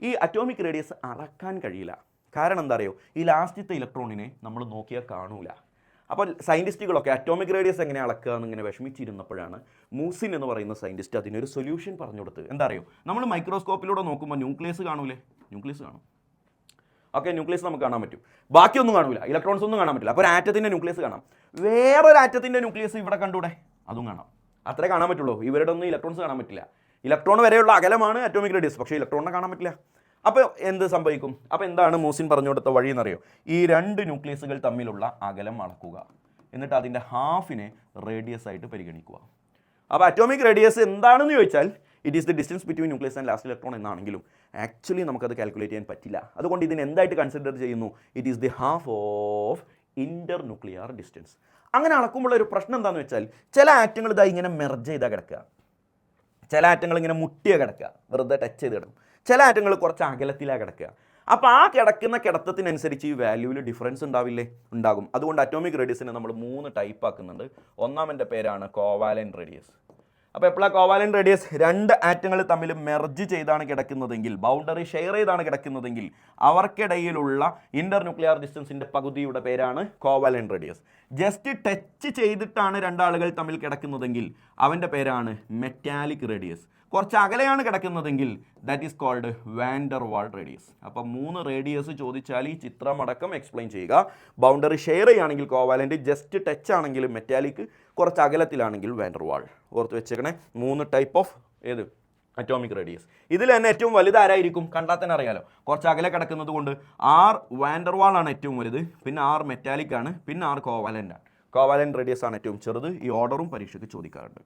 ഈ അറ്റോമിക് റേഡിയസ് അളക്കാൻ കഴിയില്ല. കാരണം എന്താ അറിയോ, ഈ ലാസ്റ്റത്തെ ഇലക്ട്രോണിനെ നമ്മൾ നോക്കിയാൽ കാണൂല. അപ്പോൾ സയൻറ്റിസ്റ്റുകളൊക്കെ അറ്റോമിക് റേഡിയസ് എങ്ങനെ അളക്കുക എന്നിങ്ങനെ വിഷമിച്ചിരുന്നപ്പോഴാണ് മൂസിൻ എന്ന് പറയുന്ന സയൻറ്റിസ്റ്റ് അതിനൊരു സൊല്യൂഷൻ പറഞ്ഞു കൊടുത്ത്. എന്താ അറിയോ, നമ്മൾ മൈക്രോസ്കോപ്പിലൂടെ നോക്കുമ്പോൾ ന്യൂക്ലിയസ് കാണൂലേ, ന്യൂക്ലിയസ് കാണും. ഓക്കെ, ന്യൂക്ലിയസ് നമുക്ക് കാണാൻ പറ്റും, ബാക്കിയൊന്നും കാണില്ല, ഇലക്ട്രോൺസ് ഒന്നും കാണാൻ പറ്റില്ല. അപ്പോൾ ഒരു ആറ്റത്തിൻ്റെ ന്യൂക്ലിയസ് കാണാം, വേറൊരു ആറ്റത്തിൻ്റെ ന്യൂക്ലിയസ് ഇവിടെ കണ്ടൂടെ, അതും കാണാം. അത്രേ കാണാൻ പറ്റുള്ളൂ. ഇവരുടെ ഒന്നും ഇലക്ട്രോൺസ് കാണാൻ പറ്റില്ല. ഇലക്ട്രോൺ വരെയുള്ള അകലമാണ് അറ്റോമിക് റേഡിയസ്, പക്ഷേ ഇലക്ട്രോണിനെ കാണാൻ പറ്റില്ല. അപ്പോൾ എന്ത് സംഭവിക്കും? അപ്പോൾ എന്താണ് മൂസിൻ പറഞ്ഞു കൊടുത്ത വഴി എന്നറിയോ, ഈ 2 ന്യൂക്ലിയസുകൾ തമ്മിലുള്ള അകലം അളക്കുക, എന്നിട്ട് അതിൻ്റെ ഹാഫിനെ റേഡിയസ് ആയിട്ട് പരിഗണിക്കുക. അപ്പോൾ അറ്റോമിക് റേഡിയസ് എന്താണെന്ന് ചോദിച്ചാൽ it is the distance between nucleus and last electron എന്നാണെങ്കിലും ആക്ച്വലി നമുക്കത് കാൽക്കുലേറ്റ് ചെയ്യാൻ പറ്റില്ല. അതുകൊണ്ട് ഇതിന് എന്തായിട്ട് കൺസിഡർ ചെയ്യുന്നു, it is the half of inter nuclear distance. അങ്ങനെ അളക്കുമ്പോൾ ഒരു പ്രശ്നം എന്താണെന്ന് വെച്ചാൽ ചില ആറ്റങ്ങൾ ഇതാ ഇങ്ങനെ മെർജ് ചെയ്താൽ കിടക്കുക, ചില ആറ്റങ്ങൾ ഇങ്ങനെ മുട്ടിയാൽ കിടക്കുക, വെറുതെ ടച്ച് ചെയ്ത് കിടക്കും. ചില ആറ്റങ്ങൾ കുറച്ച് അകലത്തിലാണ് കിടക്കുക. അപ്പോൾ ആ കിടക്കുന്ന കിടത്തത്തിനനുസരിച്ച് ഈ വാല്യൂവിൽ ഡിഫറൻസ് ഉണ്ടാവില്ലേ? ഉണ്ടാകും. അതുകൊണ്ട് അറ്റോമിക് റേഡിയസിനെ നമ്മൾ 3 ടൈപ്പ് ആക്കുന്നുണ്ട്. ഒന്നാമത്തെ പേരാണ് കോവാലൻ്റ് റേഡിയസ്. അപ്പോൾ എപ്പോഴാണ് കോവാലൻ്റ് റേഡിയസ്? 2 ആറ്റങ്ങൾ തമ്മിൽ മെർജ് ചെയ്താണ് കിടക്കുന്നതെങ്കിൽ, ബൗണ്ടറി ഷെയർ ചെയ്താണ് കിടക്കുന്നതെങ്കിൽ അവർക്കിടയിലുള്ള ഇൻ്റർ ന്യൂക്ലിയർ ഡിസ്റ്റൻസിൻ്റെ പകുതിയുടെ പേരാണ് കോവാലൻ്റ് റേഡിയസ്. ജസ്റ്റ് ടച്ച് ചെയ്തിട്ടാണ് 2 ആളുകൾ തമ്മിൽ കിടക്കുന്നതെങ്കിൽ അവൻ്റെ പേരാണ് മെറ്റാലിക് റേഡിയസ്. കുറച്ച് അകലെയാണ് കിടക്കുന്നതെങ്കിൽ that is called van der Waal radius. അപ്പം 3 റേഡിയസ് ചോദിച്ചാൽ ഈ ചിത്രമടക്കം എക്സ്പ്ലെയിൻ ചെയ്യുക. ബൗണ്ടറി ഷെയർ ചെയ്യുകയാണെങ്കിൽ കോവാലൻ്റ്, ജസ്റ്റ് ടച്ച് ആണെങ്കിൽ മെറ്റാലിക്, കുറച്ച് അകലത്തിലാണെങ്കിൽ വാൻഡർ വാൾ. ഓർത്ത് വെച്ചേക്കണേ, 3 ടൈപ്പ് ഓഫ് ഏത് അറ്റോമിക് റേഡിയസ്. ഇതിൽ തന്നെ ഏറ്റവും വലുത് ആരായിരിക്കും? കണ്ടാൽ തന്നെ അറിയാലോ, കുറച്ച് അകലെ കിടക്കുന്നത് കൊണ്ട് R വാൻഡർ വാൾ ആണ് ഏറ്റവും വലുത്, പിന്നെ R മെറ്റാലിക് ആണ്, പിന്നെ R കോവാലൻ്റ് ആണ്. കോവാലൻ്റ് റേഡിയസ് ആണ് ഏറ്റവും ചെറുത്. ഈ ഓർഡറും പരീക്ഷയ്ക്ക് ചോദിക്കാറുണ്ട്.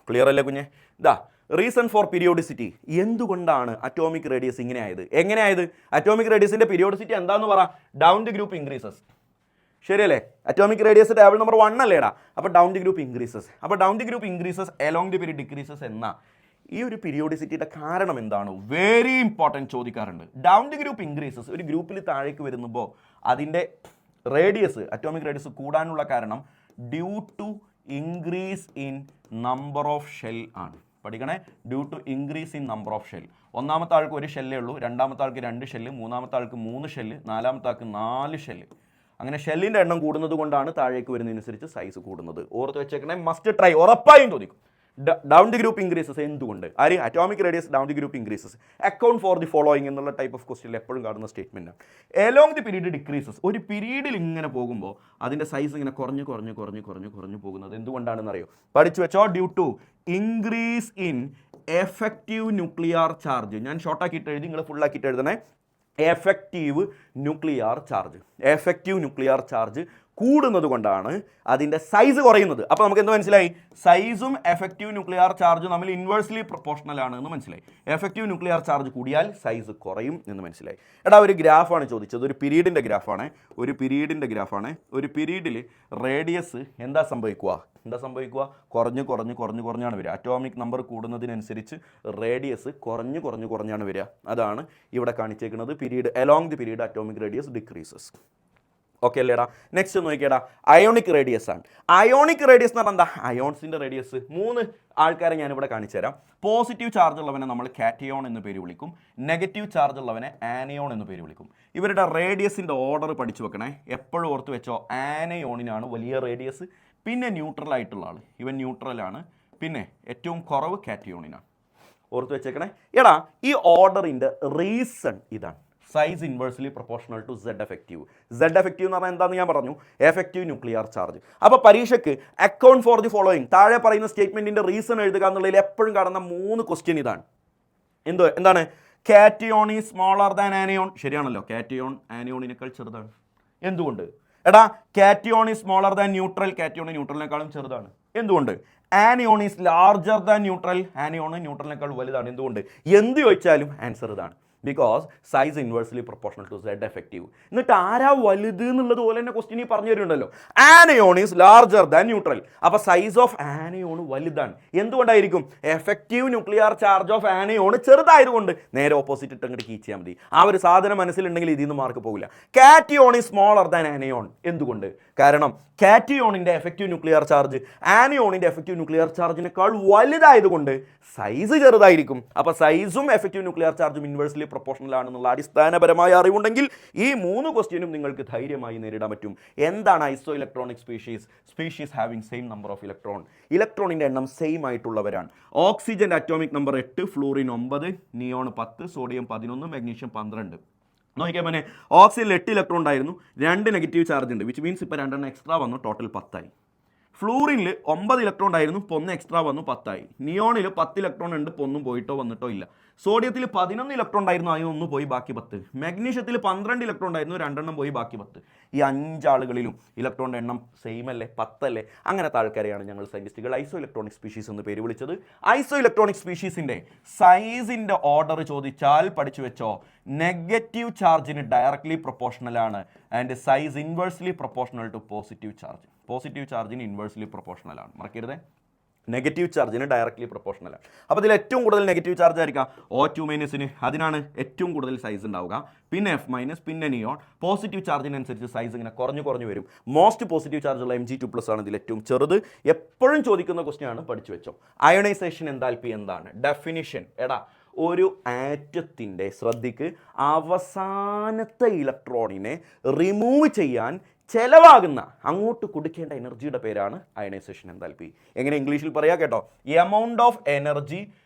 ക്ലിയർ അല്ലേ കുഞ്ഞെ? ഇതാ റീസൺ ഫോർ പീരിയോഡിസിറ്റി. എന്തുകൊണ്ടാണ് അറ്റോമിക് റേഡിയസ് ഇങ്ങനെ ആയത്? എങ്ങനെയായത്? അറ്റോമിക് റേഡിയസിൻ്റെ പീരിയോഡിസിറ്റി എന്താന്ന് പറ? Down the group increases. ശരിയല്ലേ? അറ്റോമിക് റേഡിയസ് ടേബിൾ നമ്പർ 1 അല്ലേടാ. അപ്പോൾ ഡൗൺ ദി ഗ്രൂപ്പ് ഇൻക്രീസസ്. അപ്പോൾ down the group increases along the period decreases എന്ന ഈ ഒരു പീരിയോഡിസിറ്റിയുടെ കാരണം എന്താണ്? വെരി ഇമ്പോർട്ടൻറ്റ്, ചോദിക്കാറുണ്ട്. ഡൗൺ ദി ഗ്രൂപ്പ് ഇൻക്രീസസ്, ഒരു ഗ്രൂപ്പിൽ താഴേക്ക് വരുമ്പോൾ അതിൻ്റെ റേഡിയസ്, അറ്റോമിക് റേഡിയസ് കൂടാനുള്ള കാരണം due to increase in number of shell ആണ്. പഠിക്കണേ, due to increase in number of shell. ഒന്നാമത്തെ ആൾക്ക് 1 ഷെല്ലേ ഉള്ളൂ, രണ്ടാമത്തെ ആൾക്ക് 2 ഷെല്ല്, മൂന്നാമത്തെ ആൾക്ക് 3 ഷെല്ല്, നാലാമത്തെ ആൾക്ക് 4 ഷെല്ല്. അങ്ങനെ ഷെല്ലിൻ്റെ എണ്ണം കൂടുന്നത് കൊണ്ടാണ് താഴേക്ക് വരുന്നതിനനുസരിച്ച് സൈസ് കൂടുന്നത്. ഓർത്ത് വെച്ചേക്കണേ, മസ്റ്റ് ട്രൈ, ഉറപ്പായും ചോദിക്കും. ഡൗൺ ദി ഗ്രൂപ്പ് ഇൻക്രീസസ് എന്തുകൊണ്ട്? ആര്? Atomic radius down the group increases. Account for the following എന്നുള്ള ടൈപ്പ് ഓഫ് ക്വസ്റ്റ്യനിൽ എപ്പോഴും കാണുന്ന statement. Along the period decreases, ഒരു പീരീഡിൽ ഇങ്ങനെ പോകുമ്പോൾ അതിൻ്റെ സൈസ് ഇങ്ങനെ കുറഞ്ഞു പോകുന്നത് എന്തുകൊണ്ടാണെന്ന് അറിയോ? പഠിച്ചു വെച്ചോ. Due to increase in effective nuclear charge. ഞാൻ ഷോർട്ടാക്കിയിട്ട് എഴുതി, നിങ്ങൾ ഫുള്ളാക്കിയിട്ട് എഴുതണേ. എഫക്റ്റീവ് ന്യൂക്ലിയർ ചാർജ് കൂടുന്നത് കൊണ്ടാണ് അതിൻ്റെ സൈസ് കുറയുന്നത്. അപ്പോൾ നമുക്ക് എന്ത് മനസ്സിലായി? സൈസും എഫക്റ്റീവ് ന്യൂക്ലിയർ ചാർജും തമ്മിൽ ഇൻവേഴ്സ്ലി പ്രൊപ്പോർഷണൽ ആണ് എന്ന് മനസ്സിലായി. എഫക്റ്റീവ് ന്യൂക്ലിയർ ചാർജ് കൂടിയാൽ സൈസ് കുറയും എന്ന് മനസ്സിലായി. എടാ, ഒരു ഗ്രാഫാണ് ചോദിച്ചത്, ഒരു പീരീഡിൻ്റെ ഗ്രാഫാണ്. ഒരു പീരീഡിൽ റേഡിയസ് എന്താ സംഭവിക്കുക? കുറഞ്ഞാണ് വരിക. അറ്റോമിക് നമ്പർ കൂടുന്നതിനനുസരിച്ച് റേഡിയസ് കുറഞ്ഞാണ് വരിക. അതാണ് ഇവിടെ കാണിച്ചേക്കുന്നത്. Period along the period atomic radius decreases. Okay അല്ലേടാ. നെക്സ്റ്റ് നോക്കിയേടാ, അയോണിക് റേഡിയസ് ആണ്. അയോണിക് റേഡിയസ് എന്ന് പറഞ്ഞാൽ എന്താ? അയോൺസിൻ്റെ റേഡിയസ്. 3 ആൾക്കാരെ ഞാനിവിടെ കാണിച്ചു തരാം. പോസിറ്റീവ് ചാർജ് ഉള്ളവനെ നമ്മൾ കാറ്റയോൺ എന്ന് പേര് വിളിക്കും, നെഗറ്റീവ് ചാർജ് ഉള്ളവനെ ആനയോൺ എന്ന് പേര് വിളിക്കും. ഇവരുടെ റേഡിയസിൻ്റെ ഓർഡർ പഠിച്ചു വെക്കണേ. എപ്പോഴും ഓർത്ത് വെച്ചോ, ആനയോണിനാണ് വലിയ റേഡിയസ്, പിന്നെ ന്യൂട്രൽ ആയിട്ടുള്ള ആൾ ഇവൻ ന്യൂട്രലാണ്, പിന്നെ ഏറ്റവും കുറവ് കാറ്റയോണിനാണ്. ഓർത്ത് വെച്ചേക്കണേ. എടാ, ഈ ഓർഡറിൻ്റെ റീസൺ ഇതാണ്. Size inversely proportional to Z effective. Z effective എന്ന് പറഞ്ഞാൽ എന്താണെന്ന് ഞാൻ പറഞ്ഞു, എഫക്റ്റീവ് ന്യൂക്ലിയർ ചാർജ്. അപ്പോൾ പരീക്ഷയ്ക്ക് അക്കൗണ്ട് ഫോർ ദി ഫോളോയിങ്, താഴെ പറയുന്ന സ്റ്റേറ്റ്മെൻറ്റിൻ്റെ റീസൺ എഴുതുക എന്നുള്ളതിൽ എപ്പോഴും കാണുന്ന 3 ക്വസ്റ്റ്യൻ ഇതാണ്. എന്താണ്? Cation is smaller than anion. ശരിയാണല്ലോ, കാറ്റയോൺ ആനയോണിനേക്കാൾ ചെറുതാണ്. എന്തുകൊണ്ട്? എടാ, cation is smaller than neutral. Cation ന്യൂട്രലിനേക്കാളും ചെറുതാണ്. എന്തുകൊണ്ട്? Anion is larger than neutral. Anion ന്യൂട്രലിനേക്കാൾ വലുതാണ്. എന്തുകൊണ്ട്? എന്ത് ചോദിച്ചാലും ആൻസർ ഇതാണ്. Because size inversely proportional to Z effective. എന്നിട്ട് ആരാ വലുത് എന്നുള്ളത് പോലെ തന്നെ ക്വസ്റ്റ്യൻ പറഞ്ഞു തരുന്നുണ്ടല്ലോ. Anion is larger than neutral. അപ്പോൾ സൈസ് ഓഫ് ആനയോൺ വലുതാണ്. എന്തുകൊണ്ടായിരിക്കും? Effective nuclear charge of anion ചെറുതായതുകൊണ്ട്. നേരെ ഓപ്പോസിറ്റ് ഇട്ട് അങ്ങോട്ട് കീച്ച് ചെയ്യാൻ മതി. ആ ഒരു സാധനം മനസ്സിലുണ്ടെങ്കിൽ ഇതിൽ നിന്ന് മാർക്ക് പോകില്ല. Cation is smaller than anion. എന്തുകൊണ്ട്? കാരണം കാറ്റയോണിൻ്റെ എഫക്റ്റീവ് ന്യൂക്ലിയർ ചാർജ് ആനയോണിൻ്റെ എഫക്റ്റീവ് ന്യൂക്ലിയർ ചാർജിനേക്കാൾ വലുതായതുകൊണ്ട് സൈസ് ചെറുതായിരിക്കും. അപ്പോൾ സൈസും എഫക്റ്റീവ് ന്യൂക്ലിയർ ചാർജും ഇൻവേഴ്സ്ലി പ്രൊപ്പോർഷണൽ ആണെന്നുള്ള അടിസ്ഥാനപരമായ അറിവുണ്ടെങ്കിൽ ഈ 3 ക്വസ്റ്റ്യനും നിങ്ങൾക്ക് ധൈര്യമായി നേരിടാൻ പറ്റും. എന്താണ് isoelectronic species? Species having same number of electron. ഇലക്ട്രോണിൻ്റെ എണ്ണം സെയിം ആയിട്ടുള്ളവരാണ്. ഓക്സിജൻ്റെ atomic number 8, fluorine 9, neon 10, sodium 11, magnesium 12. നോക്കിയാൽ പിന്നെ ഓക്സിജനിൽ 8 ഇലക്ട്രോൺ ഉണ്ടായിരുന്നു, 2 നെഗറ്റീവ് ചാർജ് ഉണ്ട്, വിച്ച് മീൻസ് ഇപ്പോൾ 2 എക്സ്ട്രാ വന്നു, ടോട്ടൽ 10 ആയി. ഫ്ലൂറിനിൽ 9 ഇലക്ട്രോൺ ഉണ്ടായിരുന്നു, ഇപ്പോൾ 1 എക്സ്ട്രാ വന്നു, 10 ആയി. നിയോണിൽ 10 ഇലക്ട്രോൺ ഉണ്ട്, ഇപ്പോൾ 1 പോയിട്ടോ വന്നിട്ടോ ഇല്ല. സോഡിയത്തിൽ 11 ഇലക്ട്രോൺ ഉണ്ടായിരുന്നു, അതിന് 1 പോയി, ബാക്കി 10. മാഗ്നീഷ്യത്തിൽ 12 ഇലക്ട്രോൺ ഉണ്ടായിരുന്നു, 2 പോയി, ബാക്കി 10. ഈ 5 ആളുകളിലും ഇലക്ട്രോണിൻ്റെ എണ്ണം സെയിം അല്ലേ, 10 അല്ലേ? അങ്ങനത്തെ ആൾക്കാരെയാണ് ഞങ്ങൾ സയൻറ്റിസ്റ്റുകൾ ഐസോ ഇലക്ട്രോണിക് സ്പീഷീസ് എന്ന് പേര് വിളിച്ചത്. ഐസോ ഇലക്ട്രോണിക് സ്പീഷീസിൻ്റെ സൈസിൻ്റെ ഓർഡർ ചോദിച്ചാൽ പഠിച്ചു വെച്ചോ, നെഗറ്റീവ് ചാർജിന് ഡയറക്ട്ലി പ്രൊപ്പോർഷണൽ ആണ് and size inversely proportional to positive charge. Positive ചാർജിന് ഇൻവേഴ്സ്ലി പ്രൊപ്പോർഷണൽ ആണ്, മറക്കരുതേ. നെഗറ്റീവ് ചാർജിന് ഡയറക്ട്ലി പ്രൊപ്പോർഷണലാണ്. അപ്പോൾ ഇതിൽ ഏറ്റവും കൂടുതൽ നെഗറ്റീവ് ചാർജ് ആയിരിക്കാം O2-ന്, അതിനാണ് ഏറ്റവും കൂടുതൽ സൈസ് ഉണ്ടാവുക. പിന്നെ F-, പിന്നെ നിയോൺ. പോസിറ്റീവ് ചാർജിനനുസരിച്ച് സൈസ് ഇങ്ങനെ കുറഞ്ഞു വരും. മോസ്റ്റ് പോസിറ്റീവ് ചാർജുള്ള Mg2+ ആണ് ഇതിൽ ഏറ്റവും ചെറുത്. എപ്പോഴും ചോദിക്കുന്ന ക്വസ്റ്റ്യൻ ആണ്, പഠിച്ചു വെച്ചോ. അയണൈസേഷൻ എൻതാൽപ്പി എന്താണ്? ഡെഫിനിഷൻ. എടാ, ഒരു ആറ്റത്തിൻ്റെ, ശ്രദ്ധിക്ക്, അവസാനത്തെ ഇലക്ട്രോണിനെ റിമൂവ് ചെയ്യാൻ ചെലവാകുന്ന, അങ്ങോട്ട് കൊടുക്കേണ്ട എനർജിയുടെ പേരാണ് അയണൈസേഷൻ എൻതാൽപ്പി. എങ്ങനെ ഇംഗ്ലീഷിൽ പറയാ കേട്ടോ? Amount of energy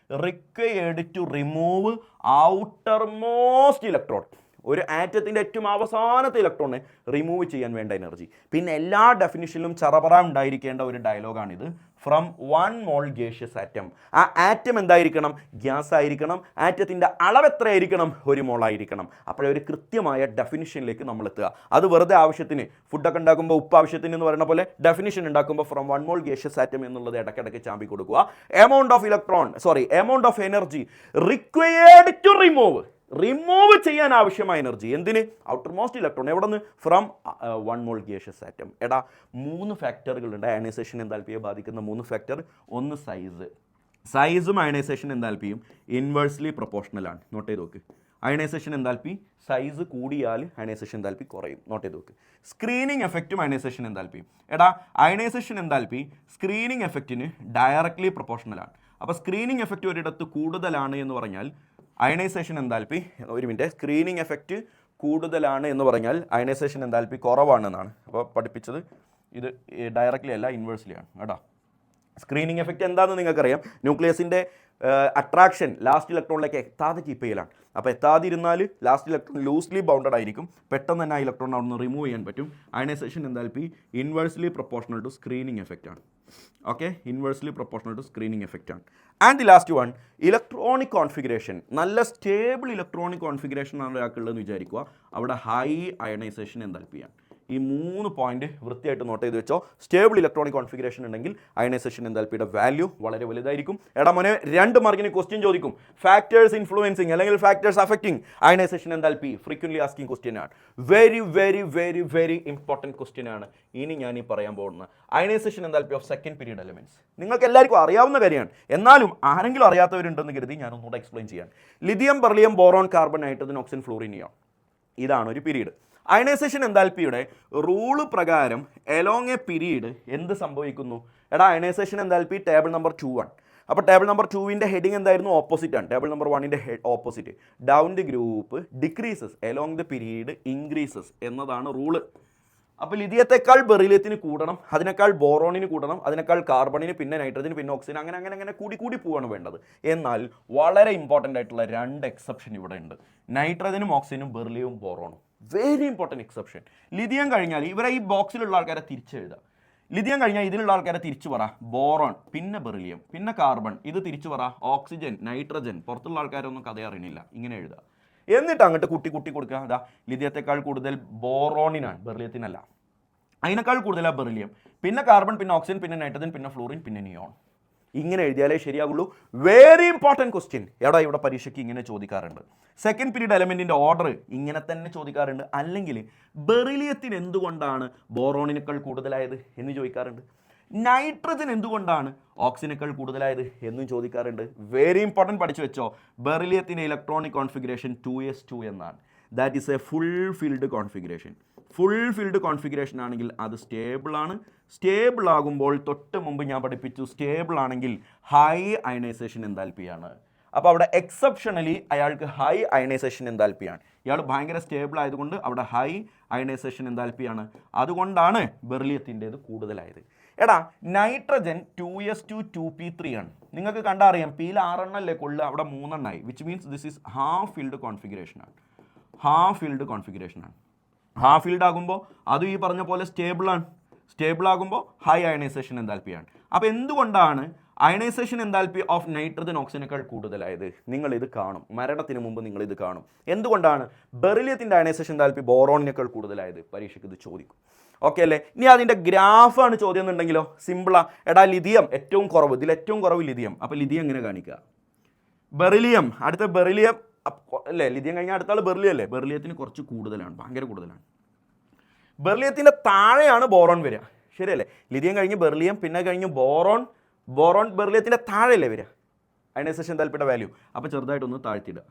required to remove outermost electron. ഒരു ആറ്റത്തിൻ്റെ ഏറ്റവും അവസാനത്തെ ഇലക്ട്രോണിനെ റിമൂവ് ചെയ്യാൻ വേണ്ട എനർജി. പിന്നെ എല്ലാ ഡെഫിനിഷനിലും ചറപറ ഉണ്ടായിരിക്കേണ്ട ഒരു ഡയലോഗാണിത്. From 1 mole gaseous atom. ആ ആറ്റം എന്തായിരിക്കണം? ഗ്യാസ് ആയിരിക്കണം. ആറ്റത്തിൻ്റെ അളവ് എത്രയായിരിക്കണം? 1 mole ആയിരിക്കണം. അപ്പോഴേ ഒരു കൃത്യമായ ഡെഫിനിഷനിലേക്ക് നമ്മൾ എത്തുക. അത് വെറുതെ ആവശ്യത്തിന്, ഫുഡൊക്കെ ഉണ്ടാക്കുമ്പോൾ ഉപ്പ് ആവശ്യത്തിന് എന്ന് പറയുന്ന പോലെ ഡെഫിനിഷൻ ഉണ്ടാക്കുമ്പോൾ ഫ്രം 1 mole gaseous atom എന്നുള്ളത് ഇടയ്ക്കിടയ്ക്ക് ചാമ്പി കൊടുക്കുക. Amount of energy required to remove ചെയ്യാൻ ആവശ്യമായ എനർജി. എന്തിന്? Outermost electron. എവിടെ നിന്ന്? From 1 mole gaseous atom. എടാ, 3 ഫാക്ടറുകളുണ്ട് അയണൈസേഷൻ എൻതാൽപ്പിയെ ബാധിക്കുന്ന 3 ഫാക്ടർ. ഒന്ന് സൈസും അയണൈസേഷൻ എൻതാൽപ്പിയും ഇൻവേഴ്സ്ലി പ്രൊപ്പോർഷണലാണ്. നോട്ട് ചെയ്ത് നോക്ക്. അയണൈസേഷൻ എൻതാൽപ്പി സൈസ് കൂടിയാൽ അയണൈസേഷൻ എൻതാൽപ്പി കുറയും. നോട്ട് ചെയ്ത് നോക്ക്. സ്ക്രീനിങ് എഫക്റ്റും അയണൈസേഷൻ എൻതാൽപ്പിയും. എടാ, അയണൈസേഷൻ എൻതാൽപ്പി സ്ക്രീനിങ് എഫക്റ്റിന് ഡയറക്ട്ലി പ്രൊപ്പോർഷണലാണ്. അപ്പോൾ സ്ക്രീനിങ് എഫക്റ്റ് ഒരിടത്ത് കൂടുതലാണ് എന്ന് പറഞ്ഞാൽ അയണൈസേഷൻ എൻതാൽപ്പി, ഒരു മിനിറ്റ്, സ്ക്രീനിങ് എഫക്റ്റ് കൂടുതലാണ് എന്ന് പറഞ്ഞാൽ അയണൈസേഷൻ എൻതാൽപ്പി കുറവാണെന്നാണ്. അപ്പോൾ പഠിപ്പിച്ചത് ഇത് ഡയറക്റ്റ്ലി അല്ല, ഇൻവേഴ്സ്ലി ആണ് കേട്ടോ. സ്ക്രീനിങ് എഫക്റ്റ് എന്താണെന്ന് നിങ്ങൾക്കറിയാം. ന്യൂക്ലിയസിൻ്റെ അട്രാക്ഷൻ ലാസ്റ്റ് ഇലക്ട്രോണിലേക്ക് എത്താതെ കീപ്പ് ചെയ്യലാണ്. അപ്പോൾ എത്താതിരുന്നാൽ ലാസ്റ്റ് ഇലക്ട്രോൺ ലൂസ്ലി ബൗണ്ടഡ് ആയിരിക്കും, പെട്ടെന്ന് തന്നെ ആ ഇലക്ട്രോൺ അവിടെ നിന്ന് റിമൂവ് ചെയ്യാൻ പറ്റും. Ionisation enthalpy inversely proportional to screening effect ആണ്. Okay, inversely proportional to screening effect ആണ്. And the last one, electronic configuration. നല്ല സ്റ്റേബിൾ ഇലക്ട്രോണിക് കോൺഫിഗറേഷൻ ആണ് ഒരാൾക്കുള്ളതെന്ന് വിചാരിക്കുക. അവിടെ ഹൈ അയണൈസേഷൻ എൻതാൽപ്പിയാണ്. ഈ 3 പോയിന്റ് വൃത്തിയായിട്ട് നോട്ട് ചെയ്ത് വെച്ചോ. സ്റ്റേബിൾ ഇലക്ട്രോണിക് കോൺഫിഗറേഷൻ ഉണ്ടെങ്കിൽ അയണൈസേഷൻ എൻതാൽപ്പിയുടെ വാല്യൂ വളരെ വലുതായിരിക്കും. എടാ മോനെ, 2 മാർക്കിന് ക്വസ്റ്റ്യൻ ചോദിക്കും. ഫാക്ടേഴ്സ് ഇൻഫ്ലുവൻസിങ് അല്ലെങ്കിൽ factors affecting ionisation enthalpy frequently asking question ആണ്. Very very very very important question ആണ് ഇനി ഞാൻ ഈ പറയാൻ പോകുന്നത്. Ionisation enthalpy of second period elements നിങ്ങൾക്ക് എല്ലാവർക്കും അറിയാവുന്ന കാര്യമാണ്. എന്നാലും ആരെങ്കിലും അറിയാത്തവരുണ്ടെന്ന് കരുതി ഞാൻ ഒന്നുകൂടെ എക്സ്പ്ലെയിൻ ചെയ്യാൻ. Lithium, beryllium, boron, carbon, nitrogen, oxygen, fluorine, neon. ഇതാണ് ഒരു പീരീഡ്. അയണൈസേഷൻ എൻതാൽപ്പിയുടെ റൂള് പ്രകാരം എലോങ് എ പീരീഡ് എന്ത് സംഭവിക്കുന്നു? എടാ അയണൈസേഷൻ എൻതാൽപ്പി ടേബിൾ നമ്പർ 2 ആണ്. അപ്പോൾ ടേബിൾ നമ്പർ 2വിൻ്റെ ഹെഡിങ് എന്തായിരുന്നു? ഓപ്പോസിറ്റ് ആണ്. ടേബിൾ നമ്പർ 1ൻ്റെ opposite. Down the group decreases along the period increases എന്നതാണ് റൂള്. അപ്പോൾ ലിഥിയത്തെക്കാൾ ബെറിലിയത്തിന് കൂടണം, അതിനേക്കാൾ ബോറോണിന് കൂടണം, അതിനേക്കാൾ കാർബണിന്, പിന്നെ നൈട്രജന്, പിന്നെ ഓക്സിജൻ, അങ്ങനെ അങ്ങനെ അങ്ങനെ കൂടി പോവാണ് വേണ്ടത്. എന്നാൽ വളരെ ഇമ്പോർട്ടൻ്റ് ആയിട്ടുള്ള 2 എക്സെപ്ഷൻ ഇവിടെ ഉണ്ട്. നൈട്രജനും ഓക്സിജനും ബെറിലിയവും ബോറോണും. Very important exception. ലിഥിയം കഴിഞ്ഞാൽ ഇവരെ ഈ ബോക്സിലുള്ള ആൾക്കാരെ തിരിച്ചെഴുതാം. ലിഥിയം കഴിഞ്ഞാൽ ഇതിലുള്ള ആൾക്കാരെ തിരിച്ചു പറ ബോറോൺ, പിന്നെ ബെറിലിയം, പിന്നെ കാർബൺ, ഇത് തിരിച്ചു പറ ഓക്സിജൻ, നൈട്രജൻ. പുറത്തുള്ള ആൾക്കാരൊന്നും കഥ അറിയണില്ല, ഇങ്ങനെ എഴുതുക. എന്നിട്ട് അങ്ങോട്ട് കുട്ടി കൊടുക്കുക. അതാ ലിഥിയത്തെക്കാൾ കൂടുതൽ ബോറോണിനാണ്, ബെറിലിയത്തിനല്ല. അതിനേക്കാൾ കൂടുതലാണ് ബെറിലിയം, പിന്നെ കാർബൺ, പിന്നെ ഓക്സിജൻ, പിന്നെ നൈട്രജൻ, പിന്നെ ഫ്ലൂറിൻ, പിന്നെ നിയോൺ. ഇങ്ങനെ എഴുതിയാലേ ശരിയാകുള്ളൂ. Very important question. എടാ ഇവിടെ പരീക്ഷയ്ക്ക് ഇങ്ങനെ ചോദിക്കാറുണ്ട്. സെക്കൻഡ് പീരീഡ് എലമെൻറ്റിൻ്റെ ഓർഡർ ഇങ്ങനെ തന്നെ ചോദിക്കാറുണ്ട്. അല്ലെങ്കിൽ ബെറിലിയത്തിന് എന്തുകൊണ്ടാണ് ബോറോണിനേക്കാൾ കൂടുതലായത് എന്ന് ചോദിക്കാറുണ്ട്. നൈട്രജൻ എന്തുകൊണ്ടാണ് ഓക്സിജനേക്കാൾ കൂടുതലായത് എന്നും ചോദിക്കാറുണ്ട്. വെരി ഇമ്പോർട്ടൻറ്റ്, പഠിച്ചു വെച്ചോ. ബെറിലിയത്തിൻ്റെ ഇലക്ട്രോണിക് കോൺഫിഗറേഷൻ 2s2 എന്നാണ്. That is A full filled configuration. Full filled configuration ആണെങ്കിൽ അത് സ്റ്റേബിൾ ആണ്. സ്റ്റേബിൾ ആകുമ്പോൾ തൊട്ട് മുമ്പ് ഞാൻ പഠിപ്പിച്ചു, സ്റ്റേബിൾ ആണെങ്കിൽ ഹൈ അയണൈസേഷൻ എൻതാൽപ്പിയാണ്. അപ്പോൾ അവിടെ എക്സെപ്ഷണലി അയാൾക്ക് ഹൈ അയണൈസേഷൻ എൻതാൽപ്പിയാണ്. ഇയാൾ ഭയങ്കര സ്റ്റേബിൾ ആയതുകൊണ്ട് അവിടെ ഹൈ അയണൈസേഷൻ എൻതാൽപ്പിയാണ്. അതുകൊണ്ടാണ് ബെറിലിയത്തിൻ്റേത് കൂടുതലായത്. എടാ നൈട്രജൻ 2s2 2p3 ആണ്. നിങ്ങൾക്ക് കണ്ടറിയാം, പിയിൽ 6 എണ്ണല്ലേ കൊള്ളുക, അവിടെ 3 എണ്ണമായി. Which means this is half filled കോൺഫിഗറേഷനാണ്. ഹാഫ് ഫിൽഡ് കോൺഫിഗറേഷനാണ്. ഹാഫ് ഫീൽഡ് ആകുമ്പോൾ അതും ഈ പറഞ്ഞ പോലെ സ്റ്റേബിളാണ്. സ്റ്റേബിൾ ആകുമ്പോൾ ഹൈ അയണൈസേഷൻ എൻതാൽപ്പിയാണ്. അപ്പോൾ എന്തുകൊണ്ടാണ് അയണൈസേഷൻ എൻതാൽപ്പി ഓഫ് നൈട്രജൻ ഓക്സിജനേക്കാൾ കൂടുതലായത്? നിങ്ങളിത് കാണും, മരണത്തിന് മുമ്പ് നിങ്ങളിത് കാണും. എന്തുകൊണ്ടാണ് ബെറിലിയത്തിൻ്റെ അയണൈസേഷൻ എൻതാൽപ്പി ബോറോണിനേക്കാൾ കൂടുതലായത്? പരീക്ഷയ്ക്ക് ഇത് ചോദിക്കും. ഓക്കെ അല്ലേ? ഇനി അതിൻ്റെ ഗ്രാഫാണ് ചോദ്യം എന്നുണ്ടെങ്കിലോ സിമ്പിളാ. എടാ ലിഥിയം ഏറ്റവും കുറവ്, ഇതിൽ ഏറ്റവും കുറവ് ലിഥിയം. അപ്പോൾ ലിഥിയം എങ്ങനെ കാണിക്കുക? ബെറിലിയം, അടുത്ത ബെറിലിയം അല്ലേ? ലിഥിയം കഴിഞ്ഞാൽ അടുത്ത ആൾ ബെറിലിയം അല്ലേ? ബെറിലിയത്തിന് കുറച്ച് കൂടുതലാണ്, ഭയങ്കര കൂടുതലാണ്. ബെറിലിയത്തിൻ്റെ താഴെയാണ് ബോറോൺ വരിക, ശരിയല്ലേ? ലിഥിയം കഴിഞ്ഞ് ബെറിലിയം, പിന്നെ കഴിഞ്ഞ് ബോറോൺ. ബോറോൺ ബെറിലിയത്തിൻ്റെ താഴെയല്ലേ വരിക അയണൈസേഷൻ എൻതാൽപ്പിയുടെ വാല്യൂ. അപ്പോൾ ചെറുതായിട്ടൊന്ന് താഴ്ത്തിയിടുക.